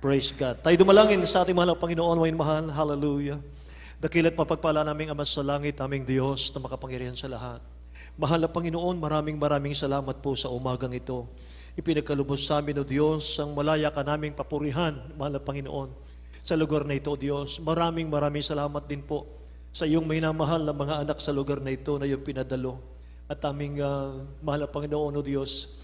Praise God. Tayo dumalangin sa ating mahal na Panginoon, may mahal. Hallelujah. Dakila't mapagpala naming Ama sa langit, aming Diyos na makapangyarihan sa lahat. Mahal na Panginoon, maraming salamat po sa umagang ito. Ipinagkalubos sa amin, O Diyos, ang malaya ka naming papurihan, mahal na Panginoon, sa lugar na ito, O Diyos. Maraming salamat din po sa iyong minamahal na mga anak sa lugar na ito na iyong pinadalo. At aming mahal na Panginoon, O Diyos,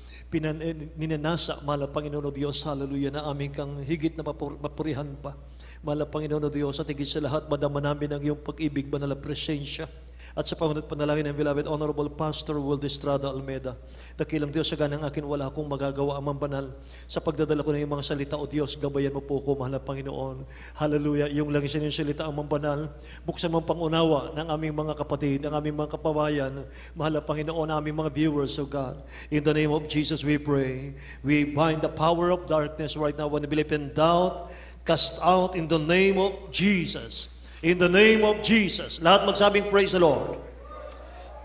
ninanasa, mahal na Panginoon, O Diyos, hallelujah, na aming kang higit na mapurihan pa. Mahal na Panginoon, O Diyos, at higit sa lahat, madama namin ang iyong pag-ibig, banal na presensya. At sa pangunat panalangin ng beloved Honorable Pastor Will Estrada Almeda, dakilang Diyos, sa ganang akin wala akong magagawa amang banal. Sa pagdadala ko ng iyong mga salita, O Diyos, gabayan mo po ko, mahal na Panginoon. Hallelujah, iyong langisan yung salita amang banal. Buksan mo ang pangunawa ng aming mga kapatid, ng aming mga kapabayan, mahal na Panginoon, aming mga viewers, O God. In the name of Jesus we pray. We bind the power of darkness right now when we believe in doubt, cast out in the name of Jesus. In the name of Jesus. Lahat magsabing praise the Lord.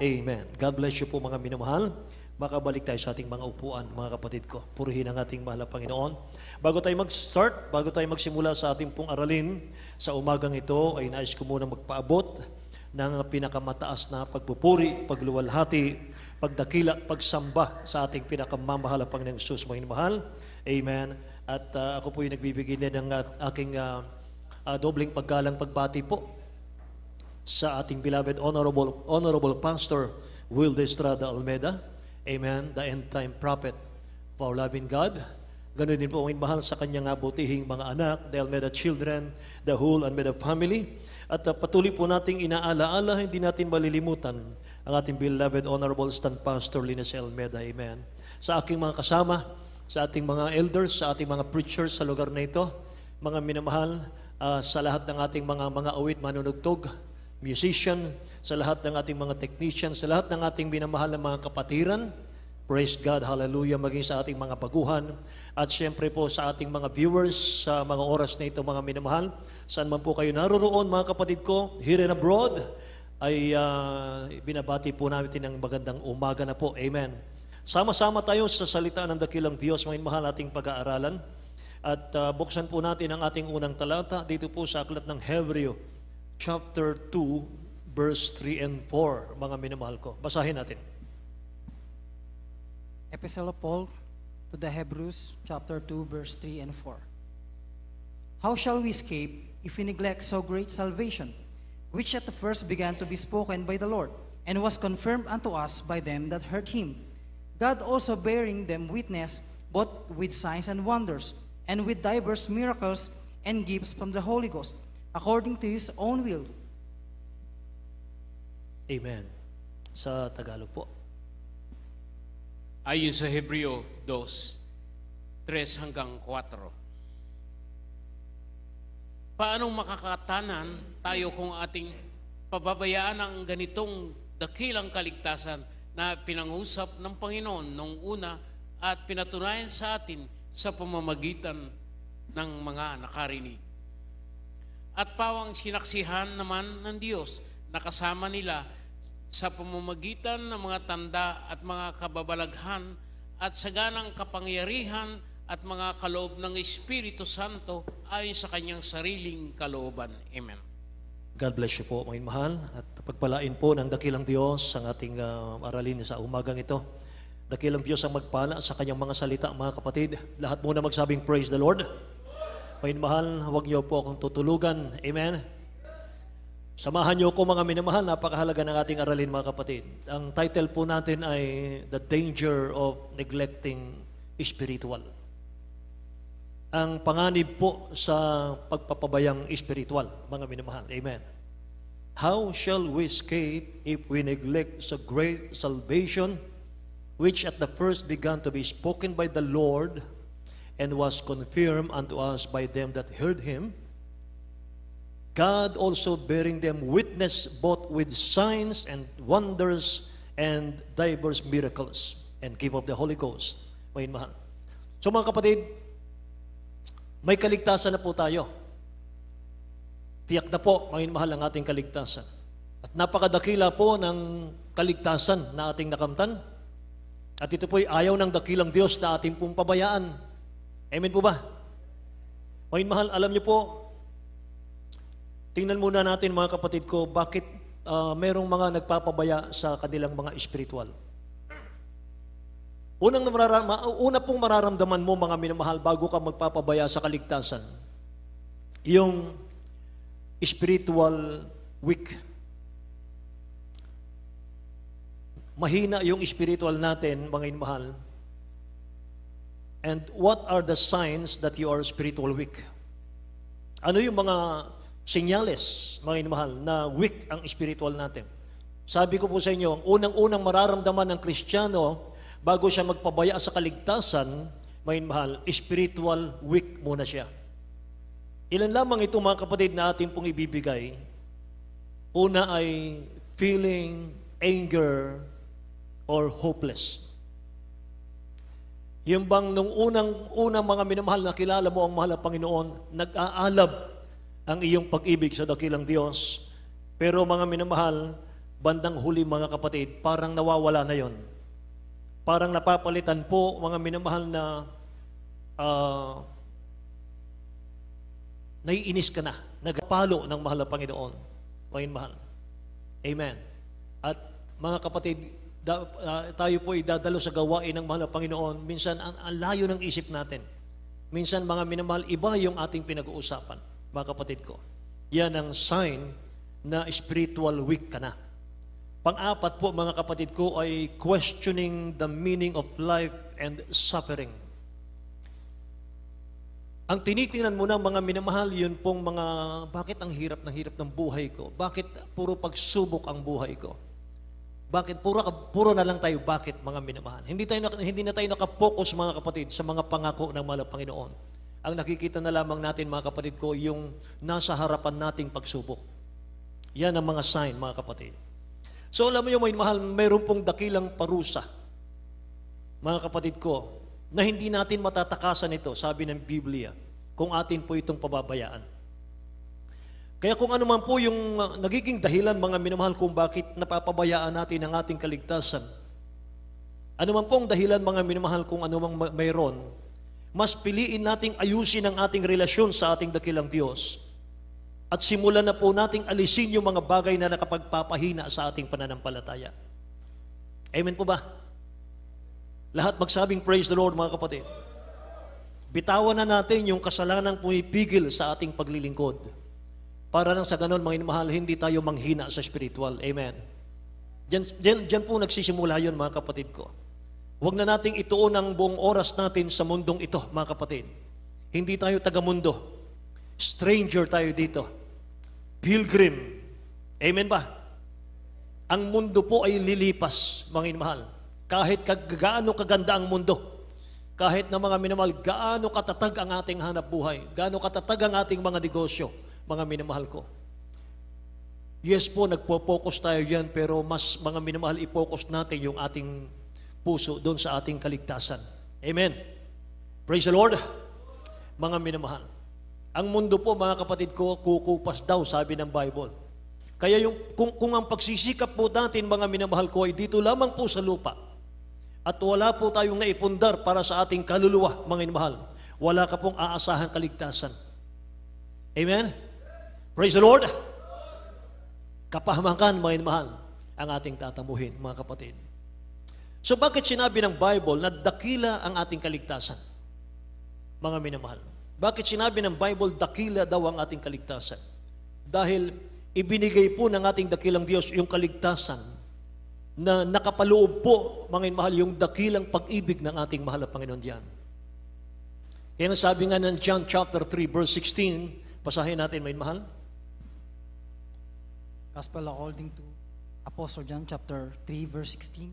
Amen. God bless you po mga minamahal. Makabalik tayo sa ating mga upuan, mga kapatid ko. Purihin ang ating mahal na Panginoon. Bago tayo mag-start, bago tayo magsimula sa ating pong aralin, sa umagang ito ay nais ko muna magpaabot ng pinakamataas na pagpupuri, pagluwalhati, pagdakila, pagsamba sa ating pinakamamahal na Panginoong Jesus, mga minamahal. Amen. At ako po yung nagbibigay din ng aking dobling paggalang pagbati po sa ating beloved Honorable Pastor Will Estrada Almeda. Amen. The end-time prophet of our loving God. Ganoon din po ang mahal sa kanyang butihing mga anak, the Almeda children, the whole Almeda family. At patuloy po nating inaalaala, hindi natin malilimutan ang ating beloved Honorable Stand Pastor Linus Almeda. Amen. Sa aking mga kasama, sa ating mga elders, sa ating mga preachers sa lugar na ito, mga minamahal, sa lahat ng ating mga awit, manunugtog, musician, sa lahat ng ating mga technicians, sa lahat ng ating minamahal na mga kapatiran, praise God, hallelujah, maging sa ating mga baguhan, at siyempre po sa ating mga viewers sa mga oras na ito, mga minamahal, saan man po kayo naroroon, mga kapatid ko, here and abroad, ay binabati po natin ng magandang umaga na po. Amen. Sama-sama tayo sa salita ng dakilang Diyos, mga minamahal, ating pag-aaralan. At buksan po natin ang ating unang talata dito po sa aklat ng Hebreo, chapter 2, verse 3 and 4, mga minamahal ko. Basahin natin. Epistle of Paul to the Hebrews, chapter 2, verse 3 and 4. How shall we escape if we neglect so great salvation, which at the first began to be spoken by the Lord, and was confirmed unto us by them that heard him, God also bearing them witness, both with signs and wonders, and with diverse miracles and gifts from the Holy Ghost, according to His own will. Amen. Sa Tagalog po. Ayon sa Hebreo 2, 3 hanggang 4. Paanong makakatanan tayo kung ating pababayaan ang ganitong dakilang kaligtasan na pinangusap ng Panginoon noong una at pinatunayan sa atin sa pamamagitan ng mga nakarinig. At pawang sinaksihan naman ng Diyos na kasama nila sa pamamagitan ng mga tanda at mga kababalaghan at saganang kapangyarihan at mga kaloob ng Espiritu Santo ayon sa kanyang sariling kalooban. Amen. God bless you po, mga mahal, at pagpalain po ng dakilang Diyos ang ating aralin sa umagang ito. Dakilang Diyos ang magpala sa kanyang mga salita, mga kapatid. Lahat muna magsabing praise the Lord. Mga mahal, huwag niyo po akong tutulugan. Amen. Samahan niyo ko, mga minamahal, napakahalaga ng ating aralin, mga kapatid. Ang title po natin ay The Danger of Neglecting Spiritual. Ang panganib po sa pagpapabayang spiritual, mga minamahal. Amen. How shall we escape if we neglect so great salvation, which at the first began to be spoken by the Lord, and was confirmed unto us by them that heard him, God also bearing them witness both with signs and wonders and diverse miracles, and give of the Holy Ghost. Mga mahal. So mga kapatid, may kaligtasan na po tayo. Tiyak na po, mga mahal, ang ating kaligtasan. At napakadakila po ng kaligtasan na ating nakamtan. At ito po'y ayaw ng dakilang Diyos na ating pong pabayaan. Amen po ba? Mga mahal, alam niyo po, tingnan muna natin mga kapatid ko, bakit merong mga nagpapabaya sa kanilang mga spiritual. Una pong mararamdaman mo mga minamahal bago ka magpapabaya sa kaligtasan, yung spiritual weak. Mahina yung spiritual natin, mga minamahal. And what are the signs that you are spiritual weak? Ano yung mga senyales, mga minamahal, na weak ang spiritual natin? Sabi ko po sa inyo, ang unang-unang mararamdaman ng Kristiyano bago siya magpabaya sa kaligtasan, mga minamahal, spiritual weak muna siya. Ilan lamang ito mga kapatid na ating pong ibibigay. Una ay feeling anger or hopeless. Yung bang nung unang mga minamahal na kilala mo ang mahal na Panginoon, nag-aalab ang iyong pag-ibig sa dakilang Diyos. Pero mga minamahal, bandang huli mga kapatid, parang nawawala na yon. Parang napapalitan po mga minamahal na naiinis ka na, nagpalo ng mahal na Panginoon. Mga minamahal. Amen. At mga kapatid, tayo po ay dadalo sa gawain ng mahal na Panginoon. Minsan, ang layo ng isip natin. Minsan, mga minamahal, iba yung ating pinag-uusapan, mga kapatid ko. Yan ang sign na spiritual weak ka na. Pang-apat po, mga kapatid ko, ay questioning the meaning of life and suffering. Ang tinitingnan mo na mga minamahal, yun pong mga, bakit ang hirap ng buhay ko? Bakit puro pagsubok ang buhay ko? Bakit puro na lang tayo bakit mga minamahal? Hindi na tayo nakapokus mga kapatid sa mga pangako ng mahal na Panginoon. Ang nakikita na lamang natin mga kapatid ko yung nasa harapan nating pagsubok. Yan ang mga sign mga kapatid. So alam mo yung mga mahal, mayroon pong dakilang parusa mga kapatid ko na hindi natin matatakasan ito, sabi ng Biblia, kung atin po itong pababayaan. Kaya kung ano man po yung nagiging dahilan mga minamahal kung bakit napapabayaan natin ang ating kaligtasan, ano man pong dahilan mga minamahal kung ano mang mayroon, mas piliin nating ayusin ang ating relasyon sa ating dakilang Diyos at simulan na po nating alisin yung mga bagay na nakapagpapahina sa ating pananampalataya. Amen po ba? Lahat magsabing praise the Lord mga kapatid. Bitawan na natin yung kasalanang pumipigil sa ating paglilingkod. Para lang sa ganon, mga mahal, hindi tayo manghina sa spiritual. Amen. Diyan po nagsisimula yun, mga kapatid ko. Huwag na nating ituon ang buong oras natin sa mundong ito, mga kapatid. Hindi tayo taga-mundo. Stranger tayo dito. Pilgrim. Amen ba? Ang mundo po ay lilipas, mga mahal. Kahit gaano kaganda ang mundo, kahit na mga minamahal, gaano katatag ang ating hanap buhay, gaano katatag ang ating mga negosyo, mga minamahal ko. Yes po, nagpo-focus tayo yan, pero mas mga minamahal, i-focus natin yung ating puso doon sa ating kaligtasan. Amen. Praise the Lord. Mga minamahal. Ang mundo po, mga kapatid ko, kukupas daw, sabi ng Bible. Kaya kung ang pagsisikap po natin, mga minamahal ko, ay dito lamang po sa lupa, at wala po tayong naipundar para sa ating kaluluwa, mga minamahal, wala ka pong aasahang kaligtasan. Amen? Praise the Lord. Kapahamakan, mga mahal, ang ating tatamuhin, mga kapatid. So bakit sinabi ng Bible na dakila ang ating kaligtasan? Mga minamahal. Bakit sinabi ng Bible dakila daw ang ating kaligtasan? Dahil ibinigay po ng ating dakilang Diyos yung kaligtasan na nakapaloob po, mga mahal, yung dakilang pag-ibig ng ating mahal na Panginoon diyan. Kaya sabi nga ng John chapter 3 verse 16, basahin natin, mga mahal. Gospel according to Apostle John chapter 3 verse 16.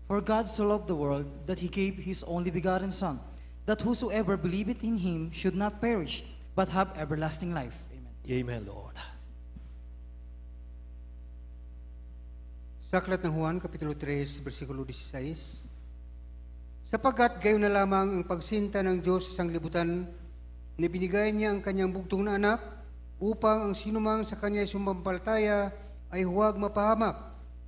For God so loved the world that He gave His only begotten Son, that whosoever believeth in Him should not perish, but have everlasting life. Amen. Amen, Lord. Sa Aklat ng Juan, Kapitulo 3, versikulo 16, sapagkat gayon na lamang ang pagsinta ng Diyos sa sanglibutan, na binigay niya ang kanyang bugtong na anak, upang ang sinumang sa kanya sumampalataya ay huwag mapahamak,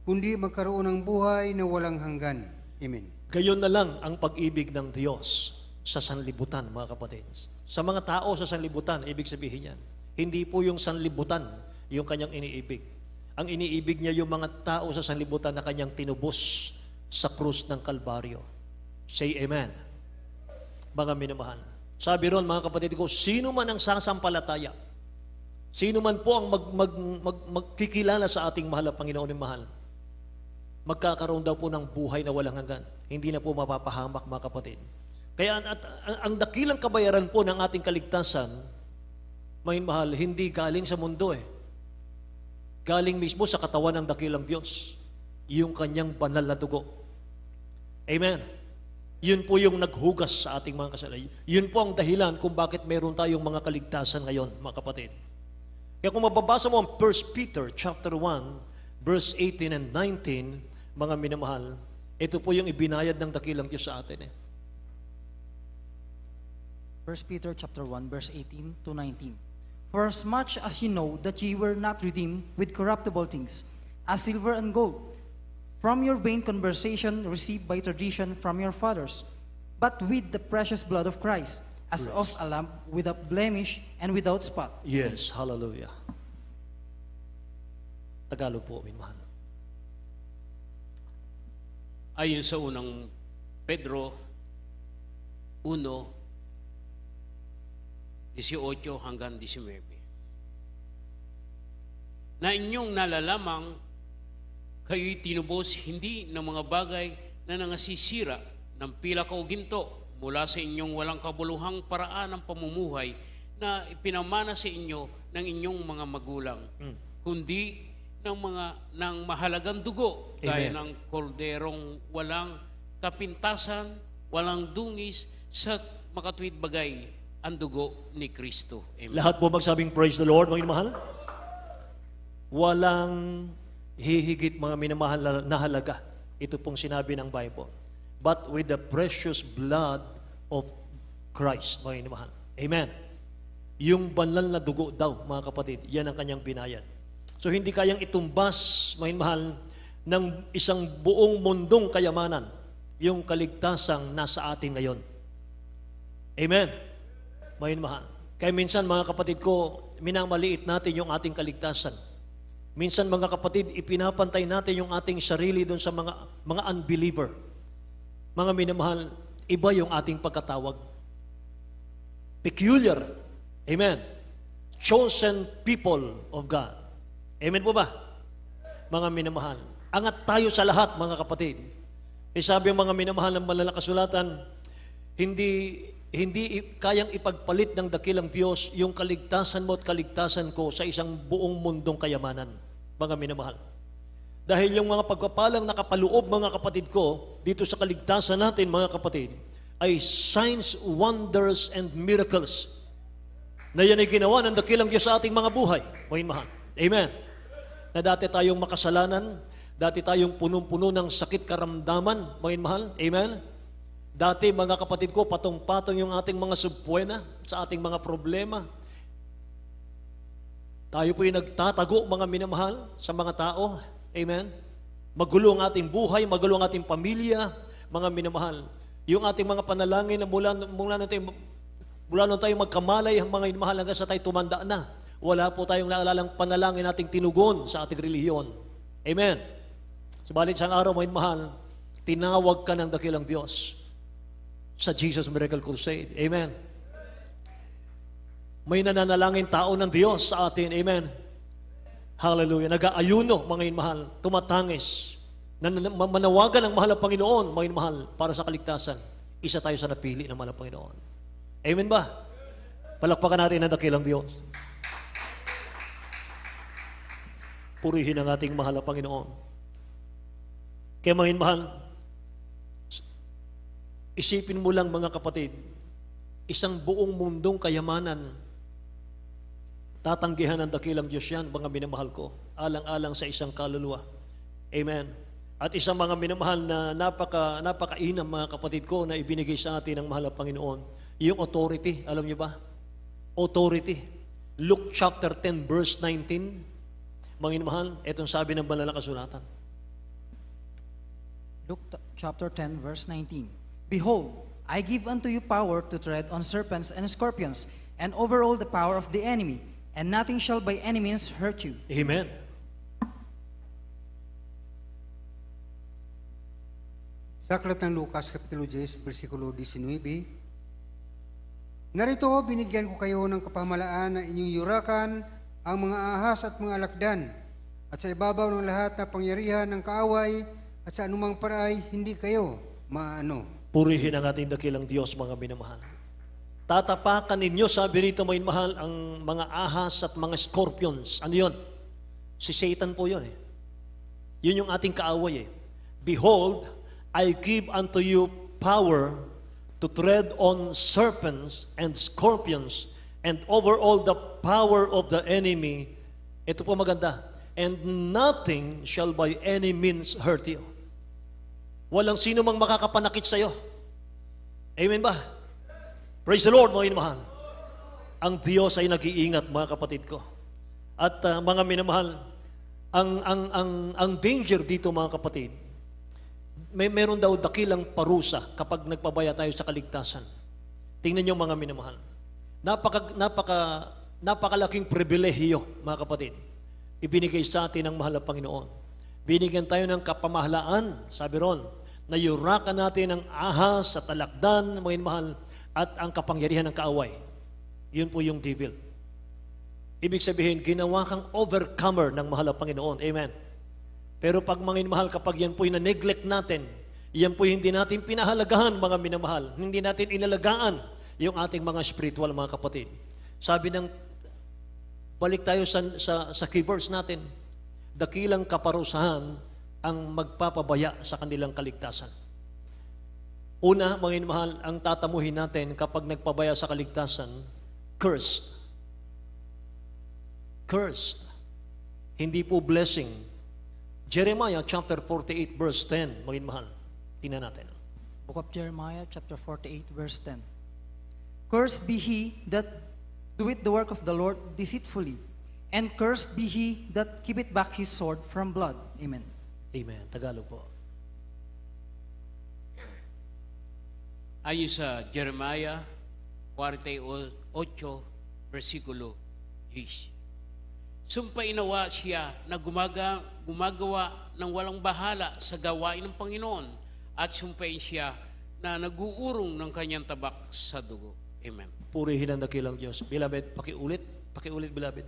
kundi magkaroon ng buhay na walang hanggan. Amen. Gayon na lang ang pag-ibig ng Diyos, sa sanlibutan, mga kapatid. Sa mga tao sa sanlibutan, ibig sabihin yan. Hindi po yung sanlibutan yung kanyang iniibig. Ang iniibig niya yung mga tao sa sanlibutan na kanyang tinubos sa krus ng Kalbaryo. Say amen. Mga minamahal. Sabi ron, mga kapatid ko, sino man ang sasampalataya, sino man po ang magkikilala sa ating mahal na Panginoon ng mahal, magkakaroon daw po ng buhay na walang hanggan. Hindi na po mapapahamak, mga kapatid. Kaya ang dakilang kabayaran po ng ating kaligtasan, mga mahal, hindi galing sa mundo Galing mismo sa katawan ng dakilang Diyos, yung kanyang banal na dugo. Amen. Yun po yung naghugas sa ating mga kasalanan. Yun po ang dahilan kung bakit meron tayong mga kaligtasan ngayon, mga kapatid. Kaya kung mababasa mo ang 1 Peter chapter 1, verse 18 and 19, mga minamahal, ito po yung ibinayad ng dakilang Diyos sa atin. 1 Peter chapter 1, verse 18 to 19. For as much as ye know that ye were not redeemed with corruptible things, as silver and gold, from your vain conversation received by tradition from your fathers, but with the precious blood of Christ, as of a lamb without blemish and without spot. Yes, hallelujah. Tagalog po, minamahal. Ayon sa unang Pedro 1, 18 hanggang 19. Na inyong nalalamang kayo'y tinubos hindi ng mga bagay na nangasisira ng pilak o ginto mula sa inyong walang kabuluhang paraan ng pamumuhay na ipinamana sa inyo ng inyong mga magulang, kundi ng mahalagang dugo, gaya ng kolderong walang kapintasan, walang dungis, sa makatuwid bagay, ang dugo ni Kristo. Amen. Lahat po magsabing praise the Lord, mga minamahal. Walang hihigit, mga minamahal, na halaga. Ito pong sinabi ng Bible. But with the precious blood of Christ, mga minamahal. Amen. Yung banal na dugo daw, mga kapatid, yan ang kanyang binayad. So hindi kayang itumbas, mga minamahal, ng isang buong mundong kayamanan, yung kaligtasang nasa atin ngayon. Amen. Mga mahal. Kaya minsan, mga kapatid ko, minamaliit natin yung ating kaligtasan. Minsan, mga kapatid, ipinapantay natin yung ating sarili doon sa mga unbeliever. Mga minamahal, iba yung ating pagkatawag. Peculiar. Amen. Chosen people of God. Amen po ba? Mga minamahal. Angat tayo sa lahat, mga kapatid. Sabi ang mga minamahal ng banal na kasulatan, hindi kayang ipagpalit ng dakilang Diyos yung kaligtasan mo at kaligtasan ko sa isang buong mundong kayamanan, mga minamahal. Dahil yung mga pagpapalang nakapaloob, mga kapatid ko, dito sa kaligtasan natin, mga kapatid, ay signs, wonders, and miracles na yan ay ginawa ng dakilang Diyos sa ating mga buhay, mga minamahal. Amen. Na dati tayong makasalanan, dati tayong punong-puno ng sakit karamdaman, mga minamahal. Amen. Dati, mga kapatid ko, patong-patong yung ating mga subpuena sa ating mga problema. Tayo po yung nagtatago, mga minamahal, sa mga tao. Amen? Magulo ang ating buhay, magulo ang ating pamilya, mga minamahal. Yung ating mga panalangin na mula nung tayo magkamalay, mga minamahal, hanggang sa tayo tumanda na. Wala po tayong naalalang panalangin nating tinugon sa ating relihiyon. Amen? Subalit sa araw, mga minamahal, tinawag ka ng dakilang Diyos sa Jesus Miracle Crusade. Amen. May nananalangin tao ng Diyos sa atin. Amen. Hallelujah. Nag-aayuno, mga inmahal, tumatangis, manawagan ng mahal na Panginoon, mga inmahal, para sa kaligtasan. Isa tayo sa napili ng mahal na Panginoon. Amen ba? Palakpakan natin ang dakilang Diyos. Purihin ang ating mahal na Panginoon. Kaya mga inmahal, isipin mo lang, mga kapatid, isang buong mundong kayamanan, tatanggihan ng dakilang Diyos yan, mga minamahal ko, alang-alang sa isang kaluluwa. Amen. At isang mga minamahal na napakainam, mga kapatid ko, na ibinigay sa atin ng mahal na Panginoon, yung authority. Alam niyo ba? Authority. Luke chapter 10, verse 19. Mga minamahal, itong sabi ng banal na kasulatan. Luke chapter 10, verse 19. Behold, I give unto you power to tread on serpents and scorpions, and over all the power of the enemy, and nothing shall by any means hurt you. Amen. Sa aklat ng Lucas, Kapitulo 10, versikulo 19, narito, binigyan ko kayo ng kapamalaan na inyong yurakan ang mga ahas at mga alakdan, at sa ibabaw ng lahat na pangyarihan ng kaaway, at sa anumang paraay, hindi kayo maano. Purihin ang ating dakilang Diyos, mga minamahal. Tatapakan ninyo, sabi rito, mga minamahal, ang mga ahas at mga scorpions. Ano yun? Si Satan po yun eh. Yun yung ating kaaway eh. Behold, I give unto you power to tread on serpents and scorpions and over all the power of the enemy. Ito po maganda. And nothing shall by any means hurt you. Walang sino mang makakapanakit sa iyo. Amen ba? Praise the Lord, mga minamahal. Ang Diyos ay nag-iingat, mga kapatid ko. At mga minamahal, ang danger dito, mga kapatid, meron daw dakilang parusa kapag nagpabaya tayo sa kaligtasan. Tingnan niyo, mga minamahal. Napakalaking pribilehiyo, mga kapatid. Ibinigay sa atin ng mahal na Panginoon. Binigyan tayo ng kapamahalaan, sabi ron, na yurakan natin ang ahas at alakdan, mga minamahal, at ang kapangyarihan ng kaaway. Yun po yung devil. Ibig sabihin, ginawa kang overcomer ng mahal na Panginoon. Amen. Pero pag mga minamahal, kapag yan po'y na-neglect natin, yan po'y hindi natin pinahalagahan, mga minamahal, hindi natin inalagaan yung ating mga spiritual, mga kapatid. Sabi ng, balik tayo sa key verse natin, dakilang kaparusahan ang magpapabaya sa kanilang kaligtasan. Una, mga minamahal, ang tatamuhin natin kapag nagpabaya sa kaligtasan, cursed. Cursed. Hindi po blessing. Jeremiah chapter 48 verse 10, mga minamahal. Tingnan natin. Book of Jeremiah, chapter 48, verse 10. Cursed be he that doeth the work of the Lord deceitfully, and cursed be he that keepeth back his sword from blood. Amen. Amen. Tagalog po. Ayon sa Jeremiah 48, versikulo 10. Sumpainawa siya na gumagawa ng walang bahala sa gawain ng Panginoon, at sumpain siya na naguurong ng kanyang tabak sa dugo. Amen. Purihin ang dakilang Diyos. Beloved, pakiulit, beloved.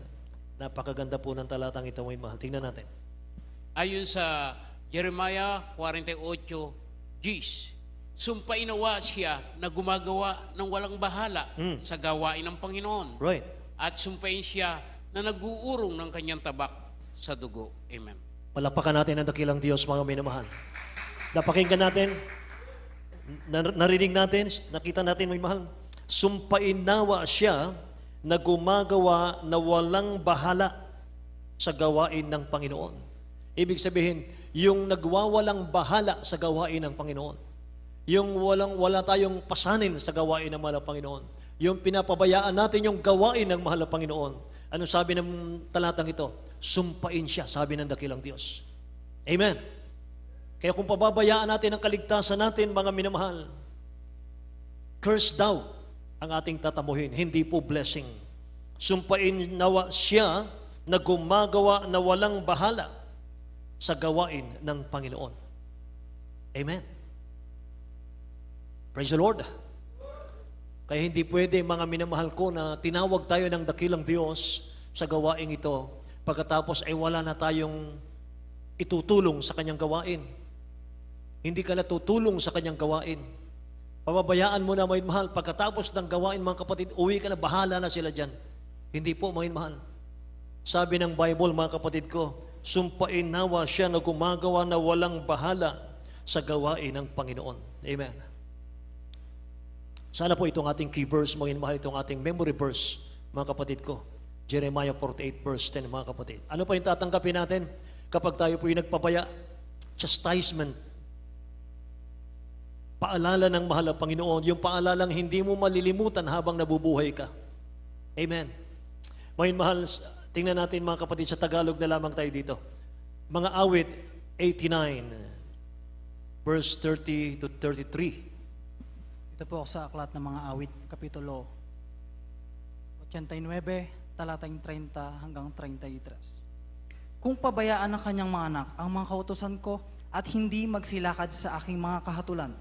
Napakaganda po ng talatang ito, mga mahal. Tingnan natin. Ayon sa Jeremiah 48, 10, sumpainawa siya na gumagawa ng walang bahala sa gawain ng Panginoon, Right. at sumpain siya na naguurong ng kanyang tabak sa dugo. Amen. Palapakan natin ang dakilang Diyos, mga minamahal. Napakinggan natin, narinig natin, nakita natin, mga mahal. Sumpainawa siya na gumagawa na walang bahala sa gawain ng Panginoon. Ibig sabihin, yung nagwawalang bahala sa gawain ng Panginoon. Yung wala tayong pasanin sa gawain ng mahal na Panginoon. Yung pinapabayaan natin yung gawain ng mahal na Panginoon. Ano sabi ng talatang ito? Sumpain siya, sabi ng dakilang Diyos. Amen. Kaya kung pababayaan natin ang kaligtasan natin, mga minamahal, curse daw ang ating tatamuhin, hindi po blessing. Sumpain nawa siya na gumagawa na walang bahala sa gawain ng Panginoon. Amen. Praise the Lord. Kaya hindi pwede, mga minamahal ko, na tinawag tayo ng dakilang Diyos sa gawain ito, pagkatapos ay wala na tayong itutulong sa kanyang gawain. Hindi ka natutulong sa kanyang gawain. Pababayaan mo na, mga mahal, pagkatapos ng gawain, mga kapatid, uwi ka na, bahala na sila dyan. Hindi po, mga mahal. Sabi ng Bible, mga kapatid ko, sumpain nawa siya na gumagawa na walang bahala sa gawain ng Panginoon. Amen. Sana po itong ating key verse, mga mahal, itong ating memory verse, mga kapatid ko. Jeremiah 48 verse 10, mga kapatid. Ano pa yung tatanggapin natin kapag tayo po yung nagpabaya? Chastisement. Paalala ng mahal na Panginoon, yung paalalang hindi mo malilimutan habang nabubuhay ka. Amen. Mga mahal, tingnan natin, mga kapatid, sa Tagalog na lamang tayo dito. Mga awit 89, verse 30 to 33. Ito po sa Aklat ng Mga Awit, Kapitulo 89, talatang 30 hanggang 33. Kung pabayaan ng kanyang mga anak ang mga kautusan ko at hindi magsilakad sa aking mga kahatulan,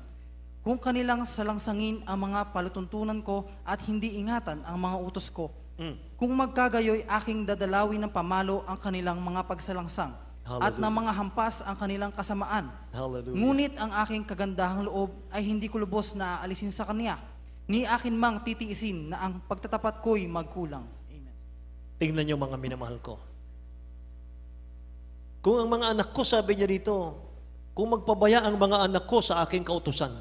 kung kanilang salangsangin ang mga palutuntunan ko at hindi ingatan ang mga utos ko, kung magkagayoy aking dadalawin ng pamalo ang kanilang mga pagsalangsang at ng mga hampas ang kanilang kasamaan. Hallelujah. Ngunit ang aking kagandahang loob ay hindi ko lubos na aalisin sa kanya, ni akin mang titiisin na ang pagtatapat ko'y magkulang. Amen. Tingnan niyo mga minamahal ko. Kung ang mga anak ko, sabi niya dito, kung magpabaya ang mga anak ko sa aking kautusan,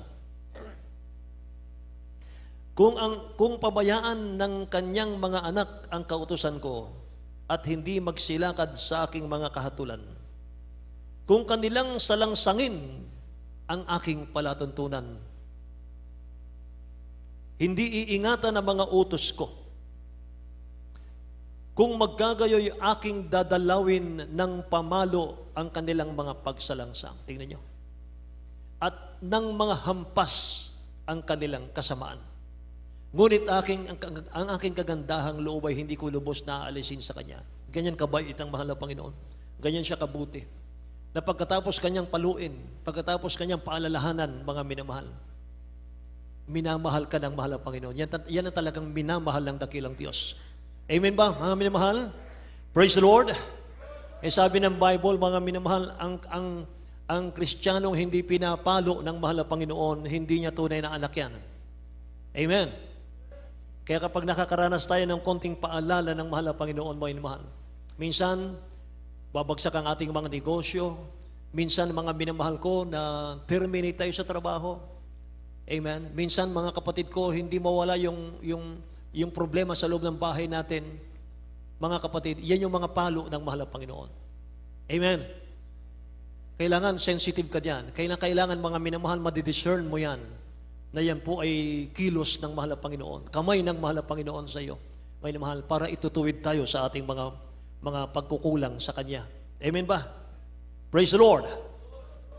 kung pabayaan ng kanyang mga anak ang kautusan ko at hindi magsilakad sa aking mga kahatulan, kung kanilang salangsangin ang aking palatuntunan, hindi iingatan ang mga utos ko, kung magkagayoy aking dadalawin ng pamalo ang kanilang mga pagsalangsang, tingnan nyo, at ng mga hampas ang kanilang kasamaan. Ngunit ang aking kagandahang loob ay hindi ko lubos na aalisin sa Kanya. Ganyan kabait ang mahal na Panginoon. Ganyan siya kabuti. Na pagkatapos Kanyang paluin, pagkatapos Kanyang paalalahanan, mga minamahal, minamahal ka ng mahal na Panginoon. Yan ang talagang minamahal ng dakilang Diyos. Amen ba, mga minamahal? Praise the Lord. Sabi ng Bible, mga minamahal, ang Kristiyanong hindi pinapalo ng mahal na Panginoon, hindi niya tunay na anak yan. Amen. Kaya kapag nakakaranas tayo ng konting paalala ng mahal na Panginoon mo, mahal, minsan, babagsak ang ating mga negosyo, minsan, mga minamahal ko, na terminate tayo sa trabaho. Amen. Minsan, mga kapatid ko, hindi mawala yung problema sa loob ng bahay natin. Mga kapatid, yan yung mga palo ng mahal na Panginoon. Amen. Kailangan sensitive ka dyan. Kailangan mga minamahal, madidiscern mo yan, na yan po ay kilos ng mahal na Panginoon. Kamay ng mahal na Panginoon sa iyo, may mahal, para itutuwid tayo sa ating mga pagkukulang sa Kanya. Amen ba? Praise the Lord.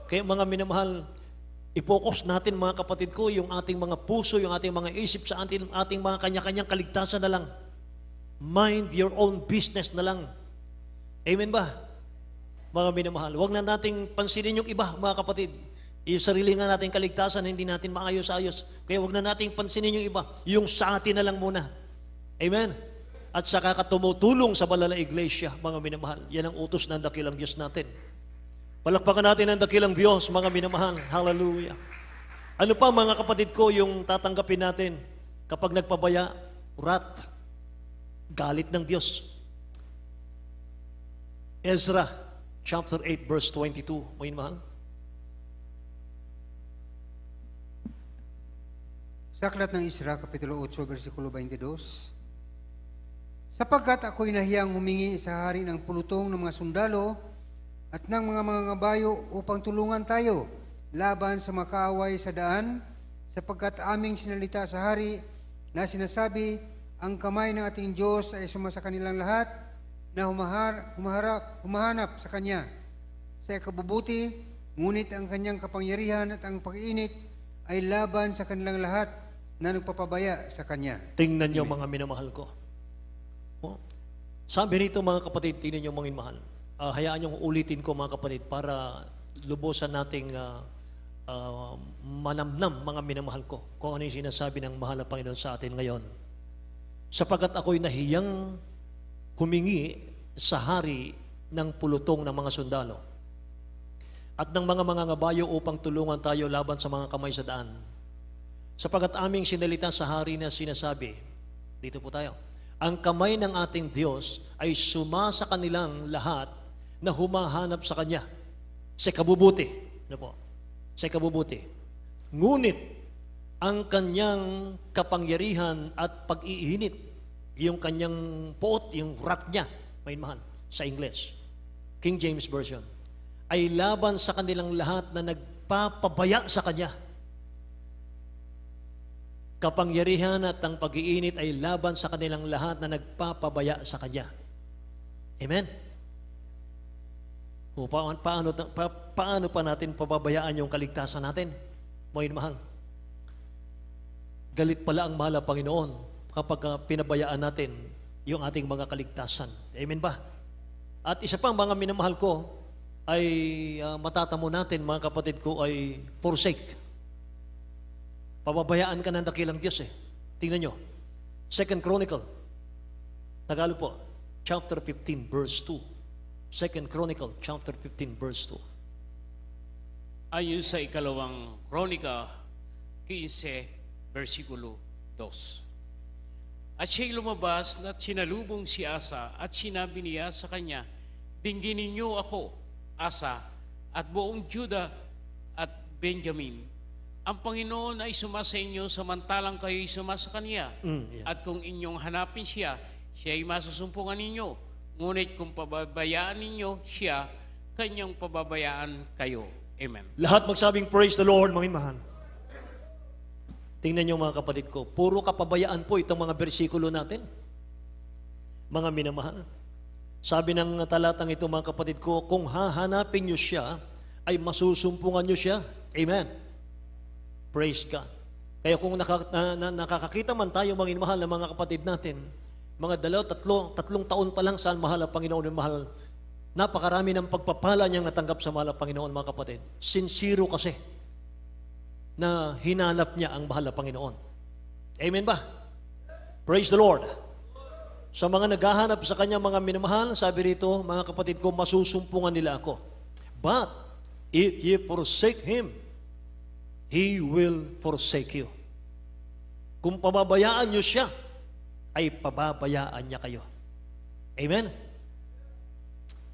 Kaya mga minamahal, i-focus natin mga kapatid ko, yung ating mga puso, yung ating mga isip sa ating mga kanya-kanyang kaligtasan na lang. Mind your own business na lang. Amen ba? Mga minamahal, huwag na nating pansinin yung iba, mga kapatid. Yung sarili nga nating kaligtasan, hindi natin maayos-ayos. Kaya huwag na nating pansinin yung iba. Yung sa atin na lang muna. Amen? At saka tumutulong sa banal na iglesia, mga minamahal. Yan ang utos ng dakilang Diyos natin. Palakpakan natin ang dakilang Diyos, mga minamahal. Hallelujah. Ano pa, mga kapatid ko, yung tatanggapin natin kapag nagpabaya? Wrath. Galit ng Diyos. Ezra, chapter 8, verse 22. Mga minamahal. Sa Aklat ng Isra, Kapitulo 8, versikulo 22, sapagkat ako'y nahiyang humingi sa hari ng pulutong ng mga sundalo at ng mga ngabayo upang tulungan tayo laban sa makaaway sa daan, sapagkat aming sinalita sa hari na sinasabi, ang kamay ng ating Diyos ay sumasa kanilang lahat na humahanap sa Kanya sa ikabubuti, ngunit ang Kanyang kapangyarihan at ang pag-iinit ay laban sa kanilang lahat na nagpapabaya sa Kanya. Tingnan niyo mga minamahal ko. Oh. Sabi rito mga kapatid, tingnan niyo mga minamahal. Hayaan niyong ulitin ko mga kapatid para lubusan nating manamnam mga minamahal ko kung ano yung sinasabi ng mahal na Panginoon sa atin ngayon. Sapagkat ako'y nahiyang humingi sa hari ng pulutong ng mga sundalo at ng mga ngabayo upang tulungan tayo laban sa mga kamay sa daan. Sapagkat aming sinalita sa hari na sinasabi, dito po tayo, ang kamay ng ating Diyos ay sumasa kanilang lahat na humahanap sa Kanya sa kabubuti. Ano po? Sa kabubuti. Ngunit ang Kanyang kapangyarihan at pag-iinit, yung Kanyang poot, yung wrath niya, may mahal, sa English, King James Version, ay laban sa kanilang lahat na nagpapabaya sa Kanya. Kapangyarihan at ang pag-iinit ay laban sa kanilang lahat na nagpapabaya sa Kanya. Amen? O, paano pa natin pababayaan yung kaligtasan natin? Mga mahal. galit pala ang mahal na Panginoon kapag pinabayaan natin yung ating mga kaligtasan. Amen ba? At isa pang mga minamahal ko ay matatamo natin, mga kapatid ko, ay forsake. Pababayaan ka ng dakilang Diyos eh. Tingnan nyo. 2 Chronicle, Tagalog po, chapter 15, verse 2. 2 Chronicle, chapter 15, verse 2. Ayon sa ikalawang Kronika 15, versikulo 2. At siya'y lumabas at sinalubong si Asa at sinabi niya sa kanya, dingginin niyo ako, Asa, at buong Juda at Benjamin. Ang Panginoon ay sumasa inyo samantalang kayo'y sumasa Kanya. Yeah. At kung inyong hanapin siya, siya'y masusumpungan ninyo. Ngunit kung pababayaan ninyo siya, kanyang pababayaan kayo. Amen. Lahat magsabing praise the Lord, mga minamahal. Tingnan nyo mga kapatid ko, puro kapabayaan po itong mga bersikulo natin. Mga minamahal. Sabi ng talatang ito mga kapatid ko, kung hahanapin nyo siya, ay masusumpungan nyo siya. Amen. Praise God. Kaya kung nakakakita man tayo mga minamahal na mga kapatid natin, mga tatlong taon pa lang sa mahal na Panginoon, mahal, napakarami ng pagpapala niyang natanggap sa mahal na Panginoon mga kapatid. Sincero kasi na hinanap niya ang mahal na Panginoon. Amen ba? Praise the Lord. Sa mga naghahanap sa kanya mga minamahal, sabi rito, mga kapatid ko, masusumpungan nila ako. But if ye forsake Him, He will forsake you. Kung pababayaan niyo siya, ay pababayaan niya kayo. Amen?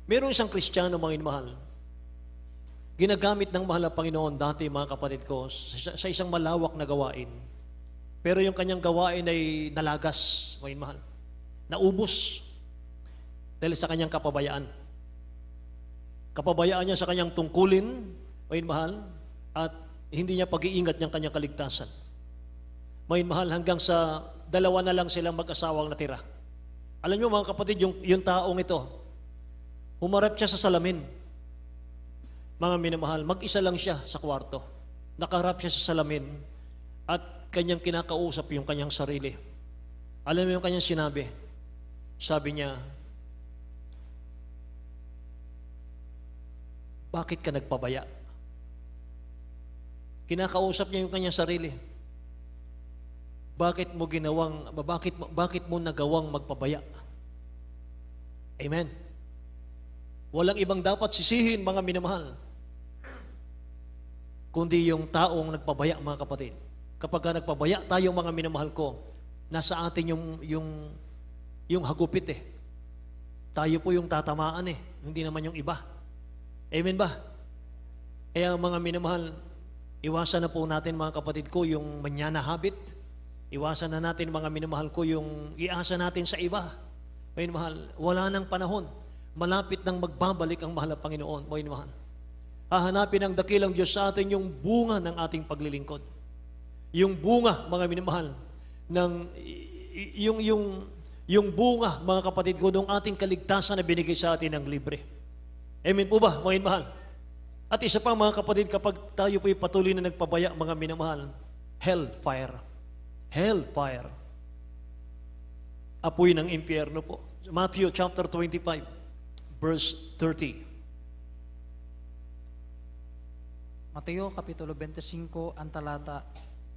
Mayroong isang Kristiyano, mga inmahal, ginagamit ng mahal na Panginoon dati, mga kapatid ko, sa isang malawak na gawain. Pero yung kanyang gawain ay nalagas, mga inmahal. Naubos dahil sa kanyang kapabayaan. Kapabayaan niya sa kanyang tungkulin, mga inmahal, at hindi niya pag-iingat niyang kanyang kaligtasan. Mga inmahal, hanggang sa dalawa na lang silang mag-asawang natira. Alam niyo mga kapatid, yung taong ito, humarap siya sa salamin. Mga minamahal, mag-isa lang siya sa kwarto. Nakaharap siya sa salamin at kanyang kinakausap yung kanyang sarili. Alam mo yung kanyang sinabi? Sabi niya, bakit ka nagpabaya? Kinakausap niya yung kanyang sarili. Bakit mo nagawang magpabaya? Amen. Walang ibang dapat sisihin, mga minamahal, kundi yung taong nagpabaya, mga kapatid. Kapag nagpabaya tayo, mga minamahal ko, nasa atin yung hagupit eh. Tayo po yung tatamaan eh, hindi naman yung iba. Amen ba? Kaya mga minamahal, iwasan na po natin, mga kapatid ko, yung manyana habit. Iwasan na natin, mga minamahal ko, yung iasa natin sa iba. Mga minamahal, wala nang panahon. Malapit nang magbabalik ang mahal na Panginoon, mga minamahal. Hahanapin ng dakilang Diyos sa atin yung bunga ng ating paglilingkod. Yung bunga, mga minamahal, yung bunga, mga kapatid ko, ng ating kaligtasan na binigay sa atin ng libre. Amen po ba, mga minamahal? At isa pa, mga kapatid, kapag tayo po'y patuloy na nagpabaya, mga minamahal, hellfire. Hellfire. Apoy ng impyerno po. Matthew chapter 25, verse 30. Mateo Kapitulo 25, ang talata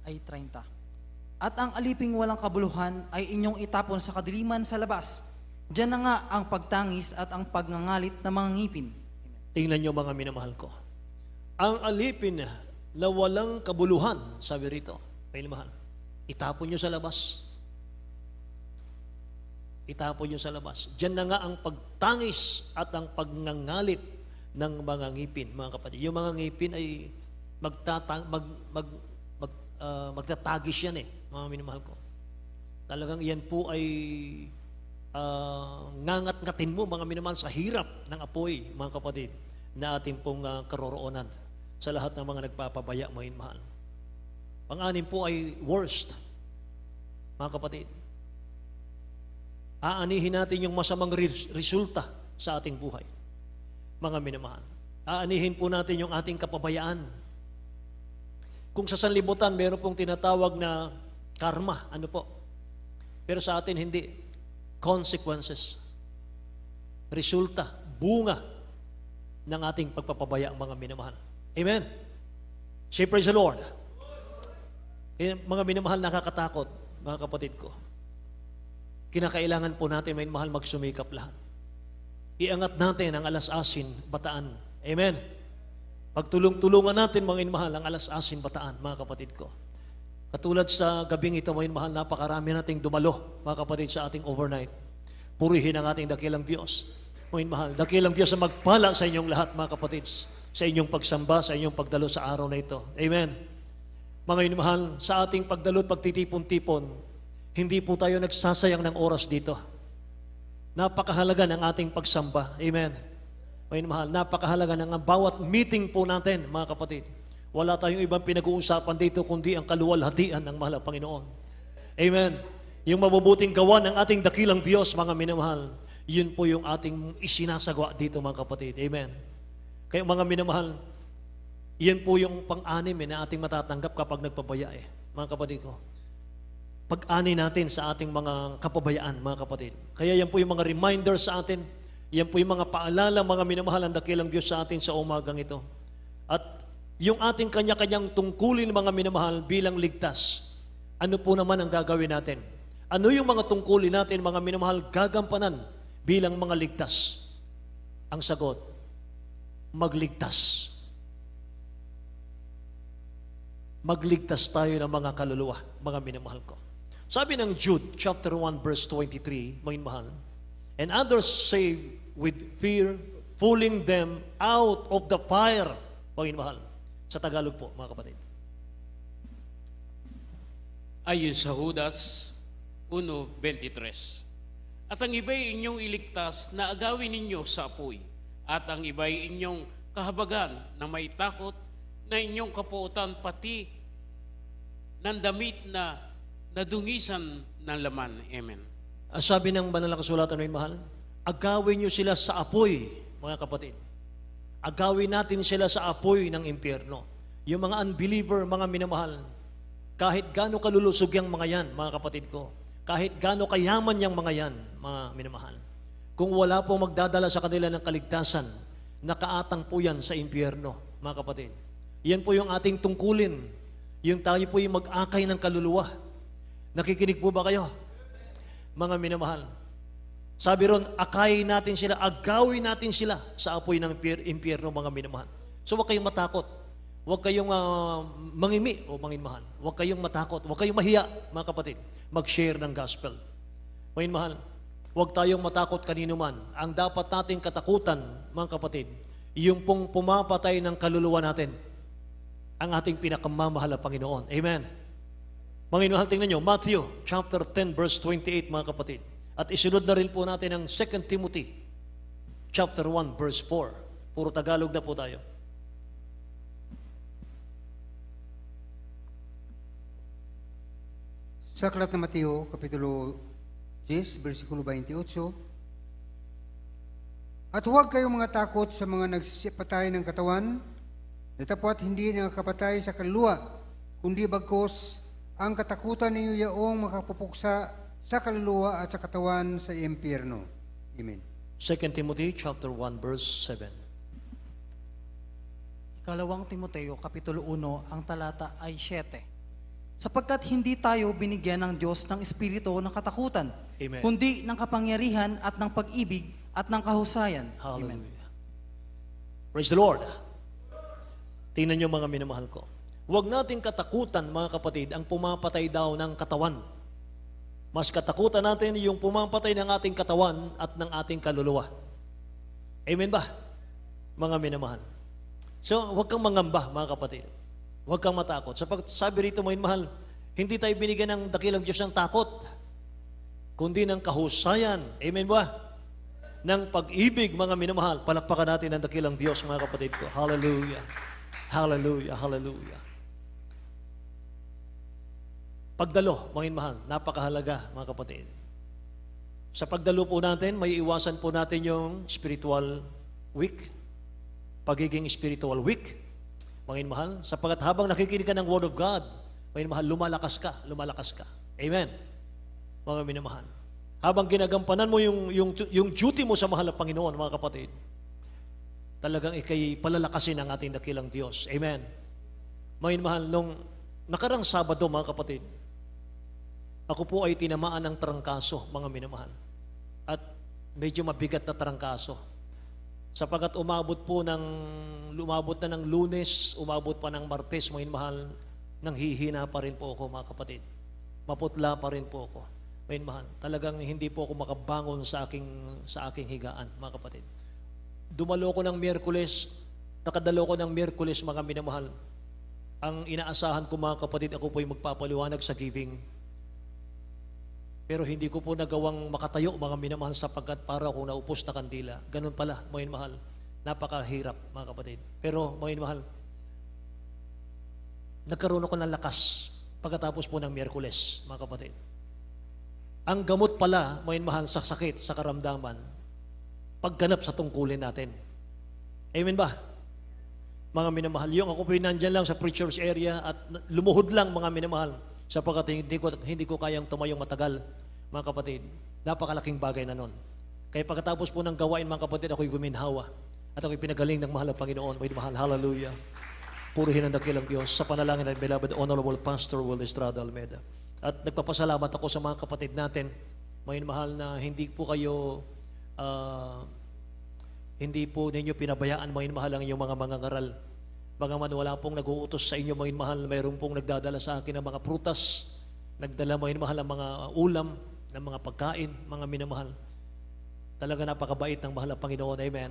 ay 30. At ang aliping walang kabuluhan ay inyong itapon sa kadiliman sa labas. Diyan na nga ang pagtangis at ang pagngangalit ng mga ngipin. Tingnan niyo, mga minamahal ko. Ang alipin na walang kabuluhan, sabi rito, minamahal, itapon niyo sa labas. Itapon niyo sa labas. Diyan na nga ang pagtangis at ang pagngangalit ng mga ngipin, mga kapatid. Yung mga ngipin ay magtatagis yan eh, mga minamahal ko. Talagang yan po ay ngangat-ngatin mo, mga minamahal, sa hirap ng apoy, mga kapatid, na ating pong karoroonan sa lahat ng mga nagpapabaya, mga minamahal. Pang-anim po ay worst, mga kapatid. Aanihin natin yung masamang resulta sa ating buhay, mga minamahal. Aanihin po natin yung ating kapabayaan. Kung sa sanlibutan, meron pong tinatawag na Karma, ano po? Pero sa atin hindi. Consequences. Resulta, bunga ng ating pagpapabaya, mga minamahal. Amen? Say praise the Lord. Mga minamahal, nakakatakot, mga kapatid ko. Kinakailangan po natin, mga minamahal, magsumikap lahat. Iangat natin ang alas-asin, bataan. Amen? Pagtulong-tulungan natin, mga minamahal, ang alas-asin, bataan, mga kapatid ko. Katulad sa gabing ito, mga minamahal, napakarami nating dumalo, mga kapatid, sa ating overnight. Purihin ang ating dakilang Diyos. Mga minamahal, dakilang Diyos na magpala sa inyong lahat, mga kapatid, sa inyong pagsamba, sa inyong pagdalo sa araw na ito. Amen? Mga minamahal, sa ating pagdalo at pagtitipon-tipon, hindi po tayo nagsasayang ng oras dito. Napakahalaga ng ating pagsamba. Amen? Mga minamahal, napakahalaga ng bawat meeting po natin, mga kapatid. Wala tayong ibang pinag-uusapan dito kundi ang kaluwalhatian ng mahal na Panginoon. Amen? Yung mabubuting gawa ng ating dakilang Diyos, mga minamahal, yun po yung ating isinasagawa dito, mga kapatid. Amen? Kaya mga minamahal, yan po yung pang-anim na ating matatanggap kapag nagpabaya mga kapatid ko. Pag-ani natin sa ating mga kapabayaan, mga kapatid. Kaya yan po yung mga reminder sa atin, yan po yung mga paalala, mga minamahal, ang dakilang Diyos sa atin sa umagang ito. At yung ating kanya-kanyang tungkulin, mga minamahal, bilang ligtas, ano po naman ang gagawin natin? Ano yung mga tungkulin natin, mga minamahal, gagampanan bilang mga ligtas? Ang sagot, magligtas. Magligtas tayo ng mga kaluluwa, mga minamahal ko. Sabi ng Jude, chapter 1, verse 23, mga minamahal, and others say with fear, fooling them out of the fire, mga minamahal. Sa Tagalog po, mga kapatid. Ayon sa Judas 1:23. At ang iba'y inyong iligtas na agawin ninyo sa apoy, at ang iba'y inyong kahabagan na may takot na inyong kapuotan pati ng damit na nadungisan ng laman. Amen. Sabi ng banal na kasulatan, may mahal, agawin nyo sila sa apoy, mga kapatid. Agawin natin sila sa apoy ng impyerno. Yung mga unbeliever, mga minamahal, kahit gaano kalulusog yung mga yan, mga kapatid ko, kahit gaano kayaman yung mga yan, mga minamahal, kung wala pong magdadala sa kanila ng kaligtasan, nakaatang po yan sa impyerno, mga kapatid. Yan po yung ating tungkulin. Yung tayo po yung mag-akay ng kaluluwa. Nakikinig po ba kayo? Mga minamahal. Sabi ron, akayin natin sila, agawin natin sila sa apoy ng impyerno, mga minamahal. So huwag kayong matakot. Huwag kayong mangimi o manginmahal. Huwag kayong matakot. Huwag kayong mahiya, mga kapatid. Mag-share ng gospel. Manginmahal, huwag tayong matakot kanino man. Ang dapat nating katakutan, mga kapatid, yung pong pumapatay ng kaluluwa natin, ang ating pinakamamahal na Panginoon. Amen. Manginmahal, tingnan nyo, Matthew chapter 10 verse 28, mga kapatid. At isunod na rin po natin ang 2 Timothy chapter 1 verse 4. Puro Tagalog na po tayo. Sa aklat ng Mateo, Kapitulo 10, versikulo 28, at huwag kayong mga takot sa mga nagsipatay ng katawan, natapot hindi nakapatay sa kaluluwa, kundi bagkos ang katakutan ninyo yaong makapupuksa sa kaluluwa at sa katawan sa impyerno. Amen. 2 Timothy chapter 1 verse 7. Ikalawang Timoteo, Kapitulo 1, ang talata ay 7. Sapagkat hindi tayo binigyan ng Diyos ng espiritu ng katakutan, Amen. kundi ng kapangyarihan at ng pag-ibig at ng kahusayan. Amen. Hallelujah. Praise the Lord. Tingnan nyo, mga minamahal ko. Huwag nating katakutan, mga kapatid, ang pumapatay daw ng katawan. Mas katakutan natin yung pumapatay ng ating katawan at ng ating kaluluwa. Amen ba? Mga minamahal. So, huwag kang mangamba, mga kapatid. Huwag kang matakot. Sabi rito, mga minamahal, hindi tayo binigyan ng dakilang Diyos ng takot, kundi ng kahusayan. Amen ba? Ng pag-ibig, mga minamahal. Palakpakan natin ang dakilang Diyos, mga kapatid ko. Hallelujah. Hallelujah. Hallelujah. Pagdalo, mga minamahal, napakahalaga, mga kapatid. Sa pagdalo po natin, may iwasan po natin yung spiritual weak, pagiging spiritual weak, mga minamahal, sapagkat habang nakikinig ka ng Word of God, Mga minamahal, lumalakas ka. Amen. Mga minamahal. Habang ginagampanan mo yung duty mo sa mahal na Panginoon, mga kapatid, talagang ikay palalakasin ang ating dakilang Diyos. Amen. Mga minamahal, nung nakarang Sabado, mga kapatid, ako po ay tinamaan ng trangkaso, mga minamahal. At medyo mabigat na trangkaso. Sapagat lumabot na ng Lunes, umabot pa ng Martes, mga minamahal, nang hihina pa rin po ako, mga kapatid. Maputla pa rin po ako. Mga minamahal, talagang hindi po ako makabangon sa aking higaan, mga kapatid. Dumalo ko ng Miyerkules, nakadalo ko ng Miyerkules, mga minamahal. Ang inaasahan ko, mga kapatid, ako po ay magpapaliwanag sa giving. Pero hindi ko po nagawang makatayo, mga minamahal, sapagkat para akong naupos na kandila. Ganun pala, mga minamahal. Napakahirap, mga kapatid. Pero, mga minamahal, nagkaroon ako ng lakas pagkatapos po ng Miyerkules, mga kapatid. Ang gamot pala, mga minamahal, sa sakit, sa karamdaman, pagganap sa tungkulin natin. Amen ba? Mga minamahal, yung ako po nandyan lang sa preacher's area at lumuhod lang, mga minamahal, sapagkat hindi ko kayang tumayong matagal, mga kapatid. Napakalaking bagay na nun. Kaya pagkatapos po ng gawain, mga kapatid, ako'y guminhawa at ako'y pinagaling ng mahal na Panginoon. May mahal, hallelujah. Purihin ang dakilang Diyos sa panalangin ng beloved Honorable Pastor Will Estrada Almeida. At nagpapasalamat ako sa mga kapatid natin, mga mahal, na hindi po kayo hindi po ninyo pinabayaan, mga mahal, ang inyong mga mangangaral. Bagaman wala pong nag-uutos sa inyo, mga mahal, mayroon pong nagdadala sa akin ng mga prutas, nagdala, mga mahal, ang mga ulam, ng mga pagkain, mga minamahal. Talaga napakabait ng mahal na Panginoon. Amen.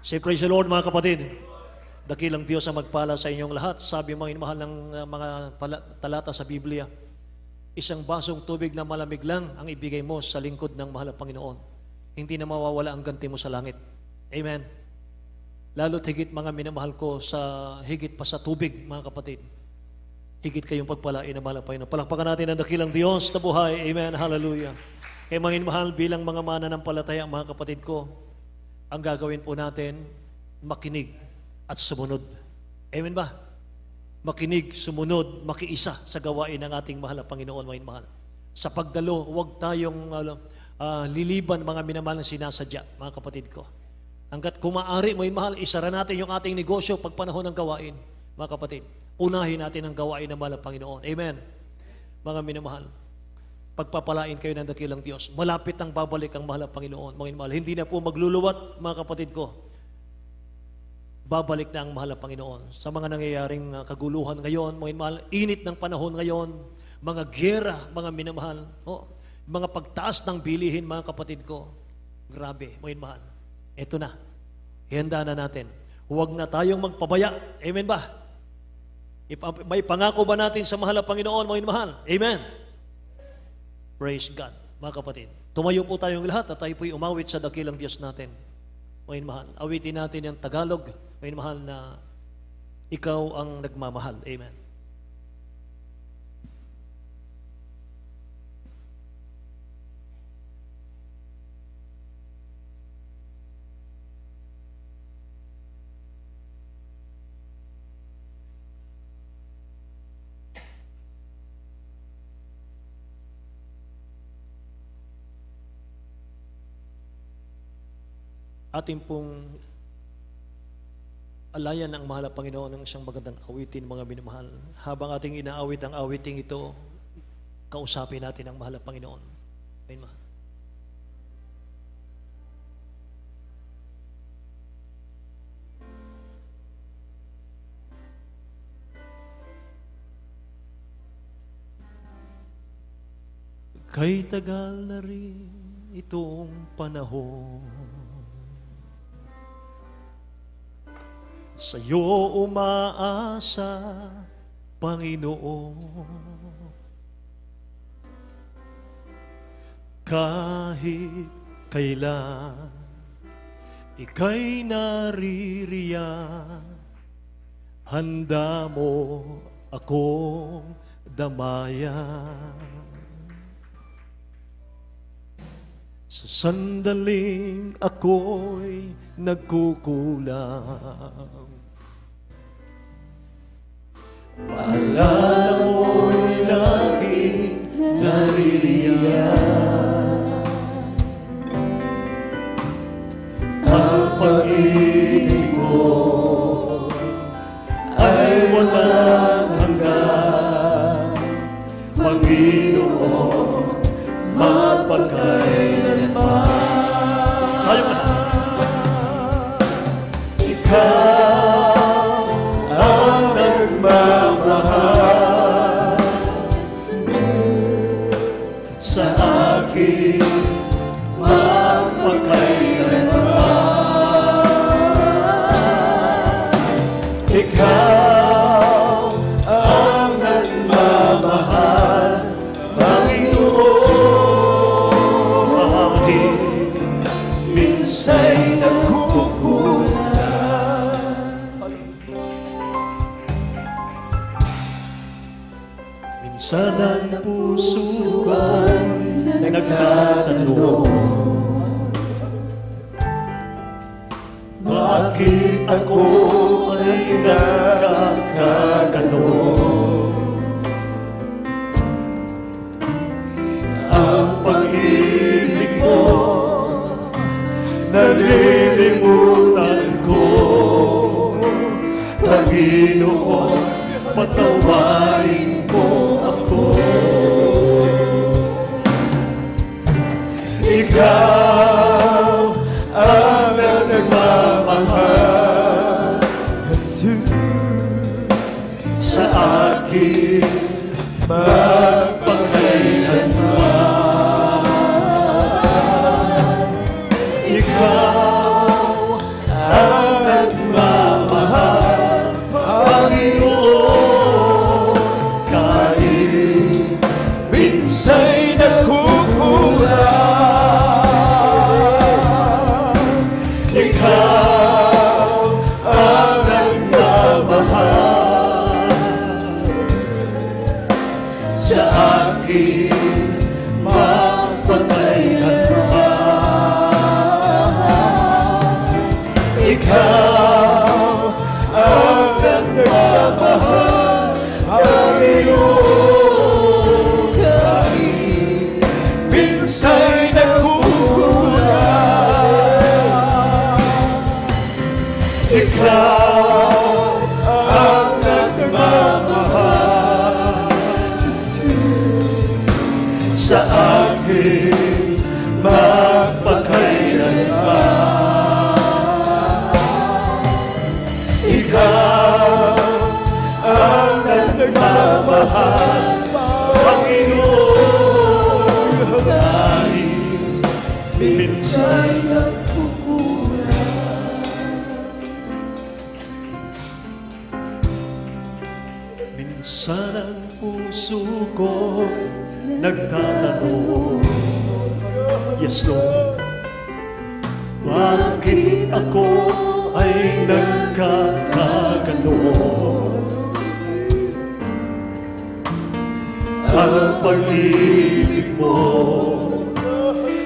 Say praise the Lord, mga kapatid. Dakilang Diyos ang magpala sa inyong lahat. Sabi, mga mahal, ng mga talata sa Biblia, isang basong tubig na malamig lang ang ibigay mo sa lingkod ng mahal na Panginoon. Hindi na mawawala ang ganti mo sa langit. Amen. Lalo't higit, mga minamahal ko, higit pa sa tubig, mga kapatid. Higit kayong pagpalain ng mahal na Panginoon. Palakpakan natin ang dakilang Diyos na buhay. Amen. Hallelujah. Kaya mga minamahal, bilang mga mananampalataya, mga kapatid ko, ang gagawin po natin, makinig at sumunod. Amen ba? Makinig, sumunod, makiisa sa gawain ng ating mahal na Panginoon, mga minamahal. Sa pagdalo, huwag tayong liliban, mga minamahal, na sinasadya, mga kapatid ko. Hanggat kumaari, mga mahal, isara natin yung ating negosyo pag panahon ng gawain, mga kapatid. Unahin natin ang gawain ng mahal na Panginoon. Amen. Mga minamahal, pagpapalain kayo ng dakilang Diyos. Malapit ang babalik ang mahal na Panginoon, mga minamahal. Hindi na po magluluwat, mga kapatid ko. Babalik na ang mahal na Panginoon. Sa mga nangyayaring kaguluhan ngayon, mga minamahal, init ng panahon ngayon, mga gera, mga minamahal, mga pagtaas ng bilihin, mga kapatid ko. Grabe, mga minamahal. Ito na. Ihanda na natin. Huwag na tayong magpabaya. Amen ba? May pangako ba natin sa mahal na Panginoon, mga minamahal? Amen. Praise God, mga kapatid. Tumayo po tayong lahat at tayo po'y umawit sa dakilang Diyos natin. Mga minamahal, awitin natin yung Tagalog, mga minamahal, na ikaw ang nagmamahal. Amen. Ating pong alayan ang mahal na Panginoon ng isang magandang awitin, mga minamahal. Habang ating inaawit ang awiting ito, kausapin natin ang mahal na Panginoon. Amen, mahal. Kay tagal na rin itong panahon, sa'yo umaasa, Panginoon. Kahit kailan ika'y naririyan, handa mo akong damayan. Sa sandaling ako'y nagkukulang, Paalala mo'y laging naririyan. Ang pag-ibig mo ay walang hanggan, Panginoon, mapagkailanman. Tayong lahat. Ikaw ang nagmamahal sa akin, mapagkailanman. Ikaw ang nagmamahal, Panginoon, kahit minsa'y nagkukulang. Minsan ang puso ko'y nagtatanong, bakit ako ay nagkakaganon? Ang pag-ibig mo nalilimutan ko, Panginoon, patawarin mo ako. Ikaw ang nagmamahal sa akin, magpakailanman. Ikaw ang nagmamahal, Panginoon, kahit minsa'y nagkukulang. Ikaw ang nagmamahal sa akin, mapagkailanman. Ikaw ang nagmamahal, Panginoon, kahit minsa'y nagkukulang. Ikaw ang nagmamahal sa akin, magpakailanman. Ikaw ang nagmamahal, Panginoon, kahit minsa'y nagkukulang. Minsan ang puso ko nagtatanong, yes Lord, bakit ako ay nagkakaganon? Ang pag-ibig mo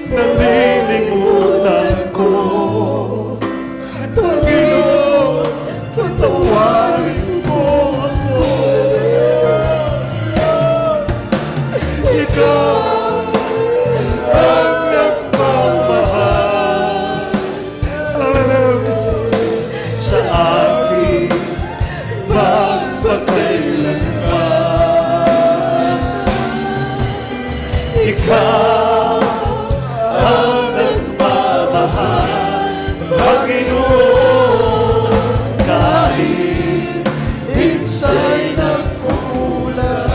nalilimutan ko, Panginoon, patawarin mo ako. Ikaw ang nagmamahal sa akin, magpakailanman. Ikaw ang nagmamahal, Panginoon, kahit minsa'y nagkukulang.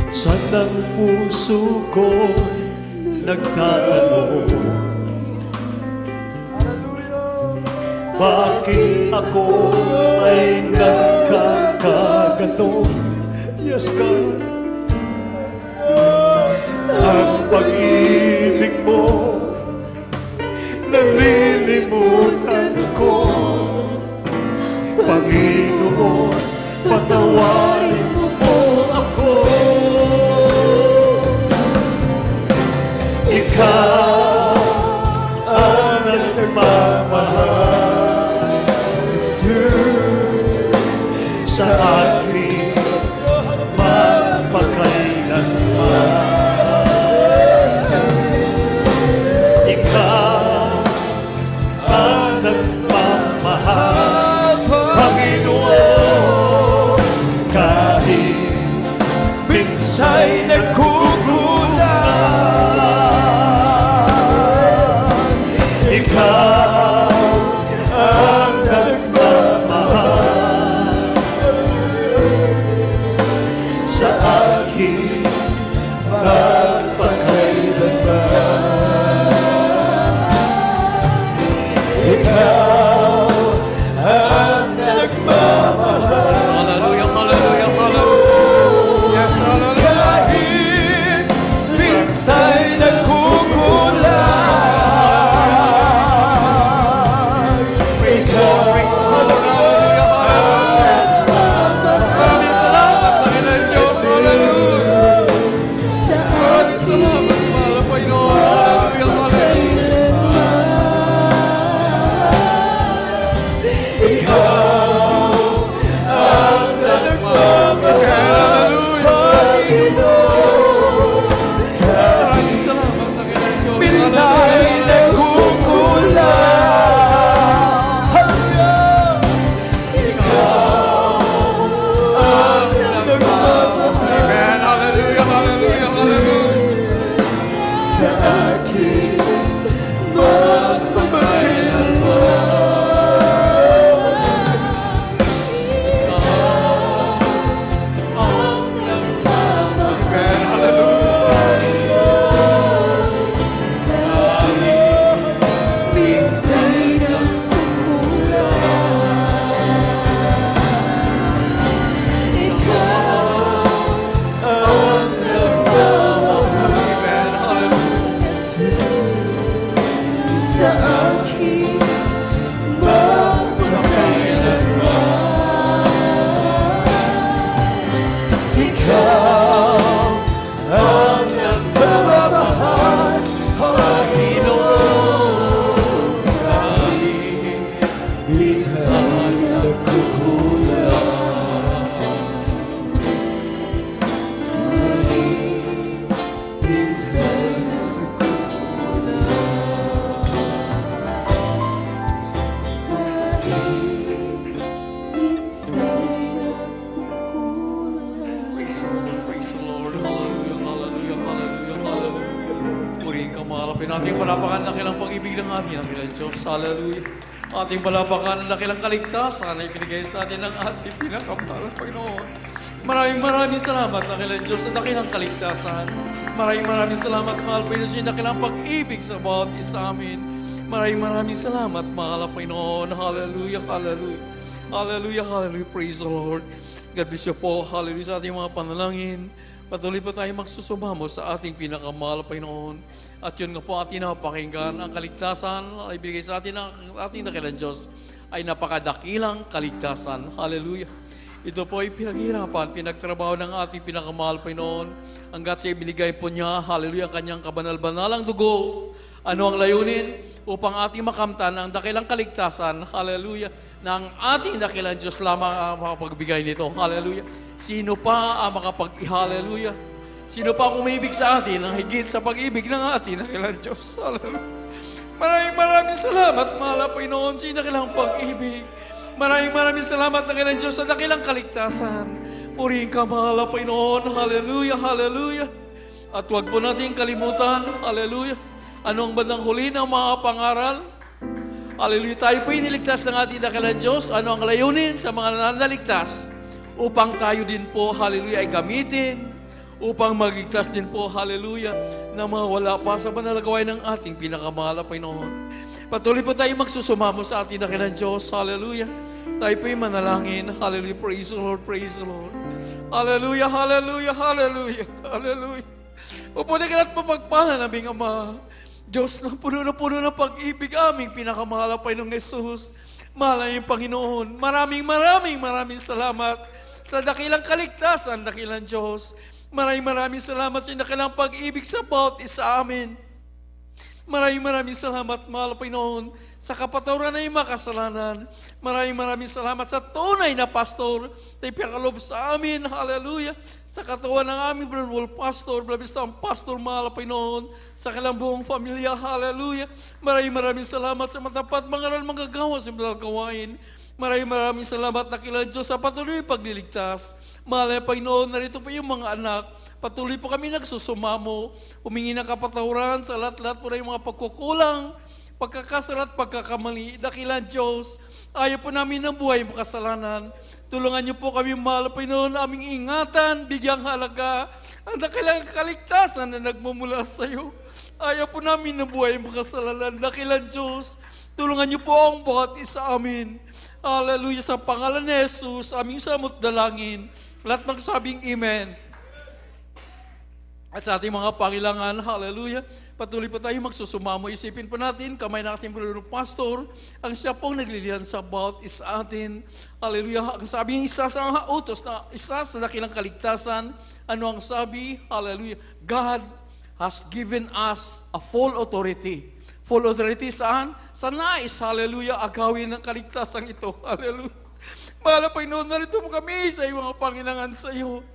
Saan ang puso ko nagtatanong, bakit ako ay nagkakaganon? Yes, God. Ang pag-ibig mo nalilimutan ko, Panginoon, patawarin mo ako. Ikaw ang nagmamahal Ating palapakan na kilang pag-ibig ng ating nakilang Diyos. Hallelujah. Ating palapakan na kilang kaligtasan na ibinigay sa atin ng ating pinakamahal na Panginoon. Maraming salamat na kilang Diyos sa dakilang kaligtasan. Maraming salamat, mahal Panginoon, sa dakilang pag-ibig sa bawat isa amin. Maraming salamat, mahal Panginoon. Hallelujah, hallelujah. Hallelujah, hallelujah. Praise the Lord. God bless you po. Hallelujah sa ating mga panalangin. Patuloy po tayo magsusumamo sa ating pinakamahal Panginoon. At yun nga po ating napakinggan. Ang kaligtasan ay ibigay sa atin ng ating dakilang Diyos ay napakadakilang kaligtasan. Hallelujah. Ito po ay pinaghirapan, pinagtrabaho ng ating pinakamahal Panginoon. Hanggat sa ibinigay po niya, hallelujah, ang kanyang kabanal-banalang dugo. Ano ang layunin? Upang ating makamtan ang dakilang kaligtasan, hallelujah, ng ating dakilang Diyos lamang ang makapagbigay nito. Hallelujah. Sino pa ang hallelujah? Sino pa ang umibig sa atin ang higit sa pag-ibig ng ating dakilang Diyos? Hallelujah. Maraming salamat, mahal Panginoon, sa dakilang pag-ibig. Maraming salamat na kailan Diyos sa dakilang kaligtasan. Purihin ka, mahal Panginoon. Hallelujah, hallelujah. At huwag po natin kalimutan, hallelujah, anong bandang huli ng mga pangaral? Hallelujah, tayo po iniligtas ng ating dakilang Diyos. Ano ang layunin sa mga nananaligtas? Upang tayo din po, hallelujah, ay gamitin. Upang magligtas din po, hallelujah, na mawala pa sa banal na gawain ng ating pinakamahal na Panginoon. Patuloy po tayo magsusumamo sa ating dakilang Diyos. Hallelujah. Tayo po'y manalangin. Hallelujah. Praise the Lord. Praise the Lord. Hallelujah. Hallelujah. Hallelujah. Hallelujah. Upo na kalat papagpala naming Ama. Diyos na puno ng pag-ibig aming pinakamahal na Panginoong Jesus. Mahal yung Panginoon. Maraming salamat sa dakilang kaligtasan, dakilang Diyos. Maraming salamat sa dakilang pag-ibig sa bawat isa amin. Maraming salamat, mahal Panginoon, sa kapatawaran ng makasalanan. Maraming salamat sa tunay na pastor na ipinakalob sa amin. Hallelujah. Sa katawan ng aming Brother Pastor, blabista ang pastor, mahal Panginoon, sa kanilang buong pamilya. Hallelujah. Maraming salamat sa matapat mga manggagawa sa mga gawain. Maraming salamat na kila Diyos sa patuloy pagliligtas. Mahal na Panginoon, narito pa yung mga anak. Patuloy po kami nagsusumamo, humingi ng kapatawaran sa lahat-lahat po na yung mga pagkukulang, pagkakasalat, pagkakamali. Dakilang Diyos, ayaw po namin ng buhay mo kasalanan. Tulungan niyo po kami, mahal Panginoon, aming ingatan, bigyang halaga, ang dakilang kaligtasan na nagmumula sa iyo. Ayaw po namin ng buhay mo kasalanan. Dakilang Diyos, tulungan niyo po ang bawat isa amin. Hallelujah, sa pangalan ni Jesus, aming samot dalangin. Lahat magsabing Amen. At sa ating mga pangilangan, hallelujah, patuloy po tayo magsusumamo. Isipin po natin, kamay ng ating pastor, ang siya pong naglilihan sa bawat isa atin. Hallelujah. Ang sabi ng isa sa mga utos, na isa sa dakilang kaligtasan, ano ang sabi? Hallelujah. God has given us a full authority. Full authority saan? Sa nais, hallelujah, agawin ng kaligtasan ito. Hallelujah. Mahal Panginoon, narito mo kami sa iyong mga pangilangan sa iyo.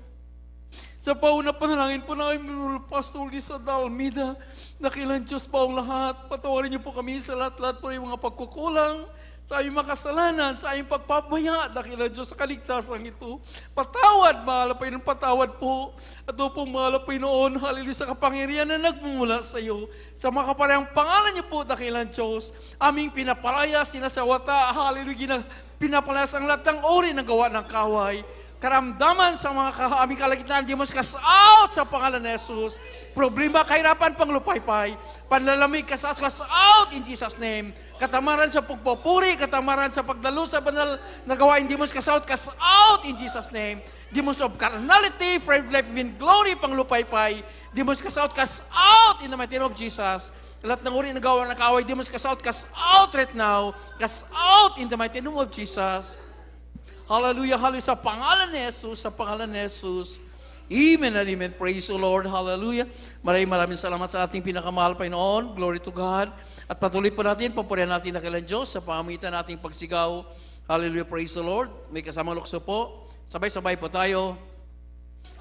Sa pauna panalangin po na kami, Pastor Lisa Dalmida, dakilang Diyos pa ang lahat. Patawarin niyo po kami sa lahat-lahat po yung mga pagkukulang, sa aming makasalanan, sa aming pagpapaya, dakilang Diyos, sa kaligtasan ito. Patawad, mahal Panginoon, patawad po. At po, mahal Panginoon, hallelujah, sa kapangyarihan na nagmumula sa iyo. Sa makaparehang pangalan niyo po, dakilang Diyos, aming pinapalaya, sinasawata, hallelujah, pinapalaya ang lahat ng ori ng gawa ng kaway. Karamdaman sa mga aming kalagitnaan, di mo cast out sa pangalan ni Jesus. Problema, kahirapan, panglupaypay, panlalamig, cast out in Jesus' name. Katamaran sa pagpupuri, katamaran sa pagdalo sa banal na gawain, di mo cast out in Jesus' name. Demons of carnality, friend life, in glory, panglupaypay, di mo cast out in the mighty name of Jesus. Lahat ng uri na gawa ng kaaway, di mo cast out right now, cast out in the mighty name of Jesus. Hallelujah, hallelujah, sa pangalan ni Jesus, sa pangalan ni Jesus. Amen and amen. Praise the Lord. Hallelujah. Maraming salamat sa ating pinakamahal Panginoon. Glory to God. At patuloy po natin, papurihan natin na kailan Diyos sa pamamagitan nating pagsigaw. Hallelujah, praise the Lord. May kasamang lukso po. Sabay-sabay po tayo.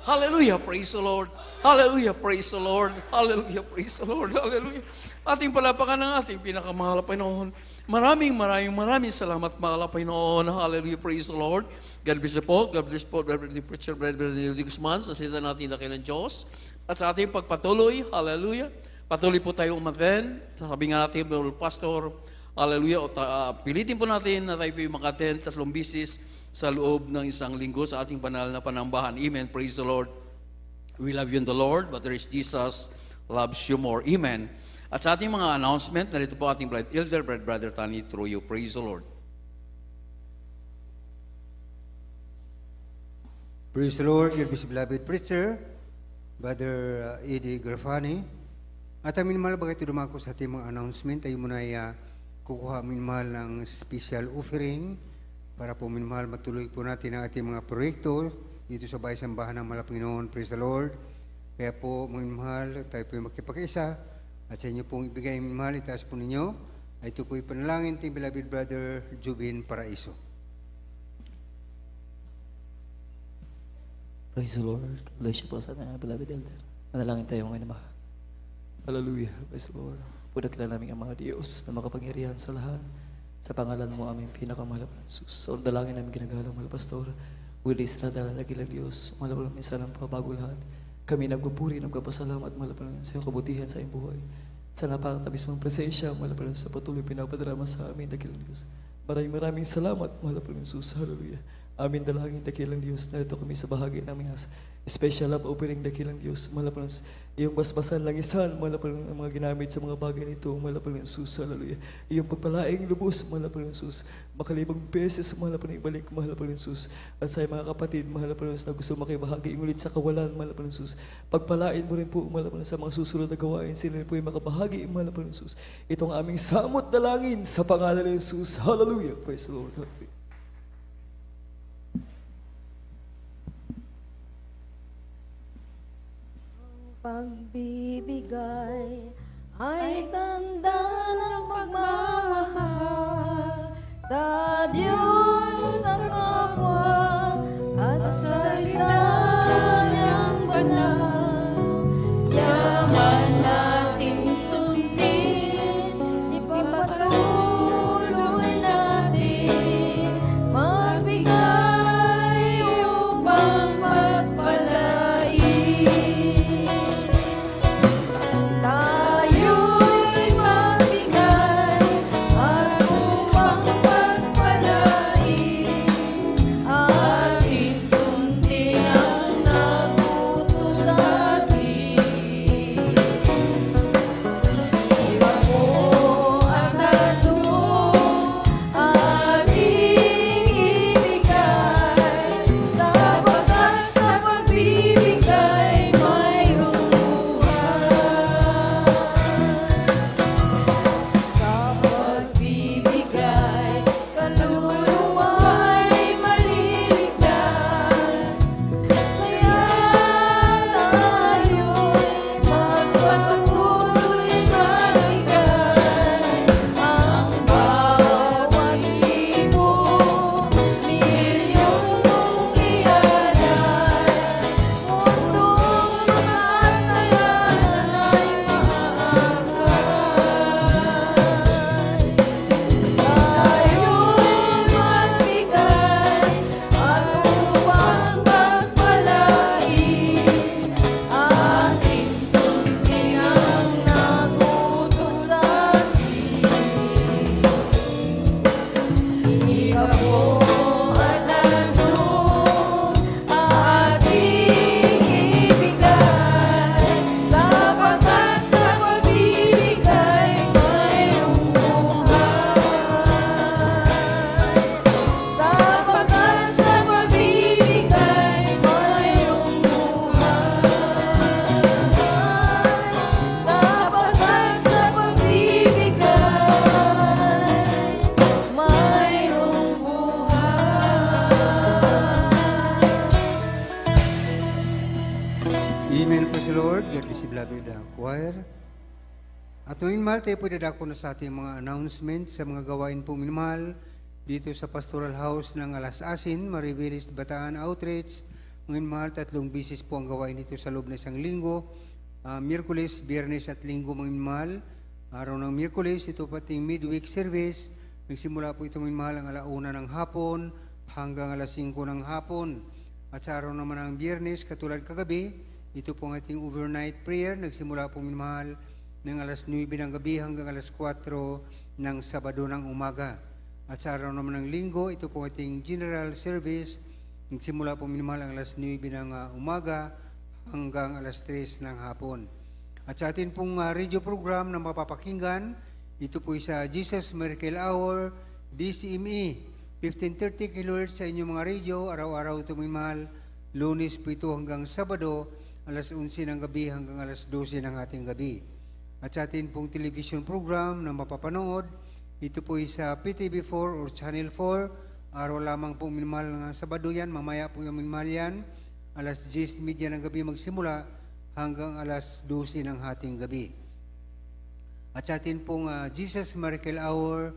Hallelujah, praise the Lord. Hallelujah, praise the Lord. Hallelujah, praise the Lord. Hallelujah. Ating palapakan ng ating pinakamahal Panginoon. Maraming salamat, mahal Panginoon. Hallelujah, praise the Lord. God bless you po. God bless po, Brother Preacher, Brother Guzman, sa sita natin na kailan Diyos. At sa ating pagpatuloy, hallelujah, Patuloy po tayo umaten. Sabi nga natin, Pastor, hallelujah, pilitin po natin na tayo po makaten 3 bisis sa loob ng isang linggo sa ating banal na panambahan. Amen. Praise the Lord. We love you in the Lord, but there is Jesus loves you more. Amen. At sa ating mga announcement, narito po ating Brother Elder, Brother Tani Truyo. Praise the Lord. Praise the Lord, your beloved preacher, Brother Eddie Grafani. At amin mahal, bakit dumako sa ating mga announcement, tayo muna ay kukuha amin mahal ng special offering para po amin mahal matuloy po natin ang ating mga proyekto dito sa Bahay Sambahan ng Panginoon. Praise the Lord. Kaya po, amin mahal, tayo po ay magkipag-isa at sa inyo pong ibigay amin mahal, itaas po ninyo, ay ito po ay panalangin ating beloved Brother Jubin Paraiso. Praise the Lord. God bless you po sa ating beloved elder. Manalangin tayo ngayon, mahal. Hallelujah. Praise the Lord. Pudakila namin ang mga Diyos na makapangyarihan sa lahat. Sa pangalan mo aming pinakamahal na Jesus. Sa dalangin namin ginagalang, mahal Pastor. Wilis na dala nagilang Diyos. Mahal po namin sa bago lahat. Kami nagpupuri, nagpapasalamat, mahal po namin sa iyong kabutihan sa iyong buhay. Sa napakatabis mong presensya, mahal po namin sa patuloy pinapadrama sa amin, dakilang Diyos. Maraming salamat, mahal po namin Jesus. Hallelujah. Amin dalangin dakilang Diyos na ito kami sa bahagi namin as special love opening dakilang Diyos. Malapang iyong basbasan langisan, malapang ang mga ginamit sa mga bagay nito, malapang Jesus, hallelujah. Iyong pagpalaing lubos, malapang Jesus. Makalibang beses, malapang ibalik, malapang Jesus. At sa mga kapatid, malapang na gusto makibahagi ulit sa kawalan, malapang Jesus. Pagpalain mo rin po, malapang sa mga susunod na gawain, sila rin po yung makabahagi, malapang Jesus. Itong aming samot dalangin sa pangalan ni Jesus. Hallelujah. Praise the Lord. Pagbibigay ay tanda ng pagmamahal sa Diyos sa kapwa at sa salita niyang banal. Yaman nating sundin, ipapatuloy natin, magbigay upang magpalain. Tayo'y magbigay at upang pagpalain at isundin ang nagutos sa atin. Iba po at lalong ating ibigay, sapagkat sa pagbibigay mayroong buhay. Sa pagbibigay, kaluluwa'y maliligtas. Kaya tayo'y magpatuloy magbigay. Ang bawat libo, milyong mong ialay. Mundong makasalanan ay maakay. Tayo'y magbigay at upang magpalain, ating sundin ang nagutos sa atin. Iba po at lalong ating ibigay, sapagkat sa pagbibigay mayroong buhay. Sapagkat sa pagbibigay mayroong buhay. Sapagkat sa pagbibigay mayroong buhay. Amen, praise the Lord. God bless you, beloved choir. At ngayon, mahal, tayo po dadako na sa ating mga announcement sa mga gawain po minamahal dito sa Pastoral House ng Alas Asin, Maribelis, Bataan Outreach. Ngayon, mahal, 3 bisis po ang gawain dito sa loob na isang linggo. Miyerkules, Biyernes at Linggo, ngayon, mahal. Araw ng Miyerkules, ito pating midweek service. Nagsimula po ito, ngayon, mahal, ang 1:00 ng hapon hanggang 5:00 ng hapon. At sa araw naman ng Biyernes, katulad kagabi, ito po ang ating overnight prayer. Nagsimula po, ngayon, mahal, ng alas 9 ng gabi hanggang alas 4 ng Sabado ng umaga. At sa araw naman ng Linggo, ito po ating general service. Simula po minimal ang alas 9 ng umaga hanggang alas 3 ng hapon. At sa atin pong radio program na mapapakinggan, ito po sa Jesus Miracle Hour, DCME, 1530 kHz sa inyong mga radio, araw-araw tumimal, Lunes po ito hanggang Sabado, alas 11 ng gabi hanggang alas 12 ng ating gabi. At sa atin pong television program na mapapanood, ito po sa PTV4 or Channel 4, araw lamang po minimal ng Sabado yan, mamaya po yung minimal yan, alas 10:30 ng gabi magsimula hanggang alas 12 ng hating gabi. At sa atin pong Jesus Miracle Hour,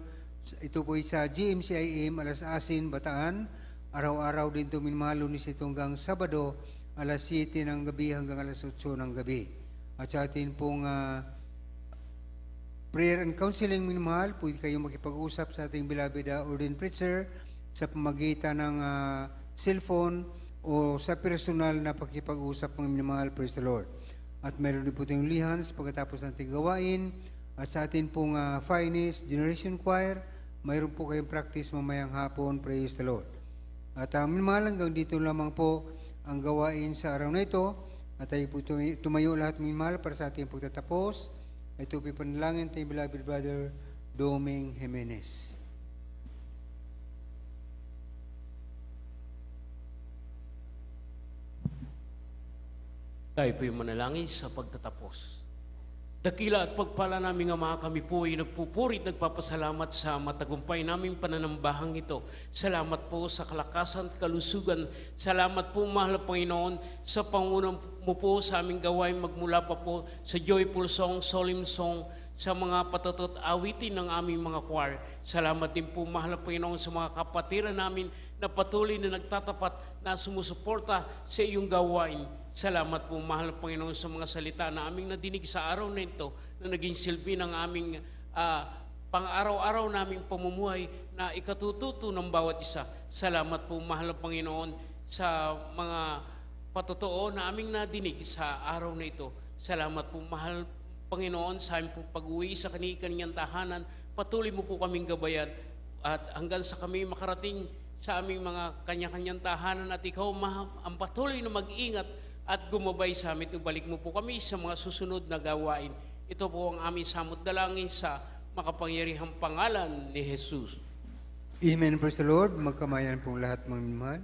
ito po sa GMCIM, alas 10 Bataan, araw-araw din ito minimal, Lunes ito hanggang Sabado, alas 7 ng gabi hanggang alas 8 ng gabi. At sa atin pong prayer and counseling minimal, pwede kayong makipag-usap sa ating beloved ordained preacher sa pamagitan ng cellphone o sa personal na pagkipag-usap ng minimal, praise the Lord. At meron din po tayong lihans pagkatapos ng ating gawain. At sa atin pong Finest Generation Choir, mayroon po kayong practice mamayang hapon, praise the Lord. At minimal hanggang dito lamang po ang gawain sa araw na ito. At tayo po tumayo lahat minimal para sa ating pagtatapos. Ito po panalangin tayo beloved brother Doming Jimenez. Tayo po yung manalangin sa pagtatapos. Dakila at pagpala namin Ama, kami po ay nagpupurit, nagpapasalamat sa matagumpay naming pananambahang ito. Salamat po sa kalakasan at kalusugan. Salamat po, mahal na Panginoon, sa pangunang mo po sa aming gawain magmula pa po sa joyful song, solemn song, sa mga patutot awitin ng aming mga choir. Salamat din po, mahal na Panginoon, sa mga kapatiran namin na patuloy na nagtatapat na sumusuporta sa iyong gawain. Salamat po, mahal na Panginoon, sa mga salita na aming nadinig sa araw na ito na naging silbi ng aming pang-araw-araw naming pamumuhay na ikatututo ng bawat isa. Salamat po, mahal na Panginoon, sa mga patotoo na aming nadinig sa araw na ito. Salamat po, mahal Panginoon, sa aming pag-uwi sa kanyang tahanan. Patuloy mo po kaming gabayan at hanggang sa kami makarating sa aming mga kanya-kanyang tahanan at ikaw, ang patuloy na mag-ingat at gumabay sa amin. Ibalik mo po kami sa mga susunod na gawain. Ito po ang aming samot dalangin sa makapangyarihang pangalan ni Jesus. Amen, praise the Lord. Magkamayan pong lahat mga minman.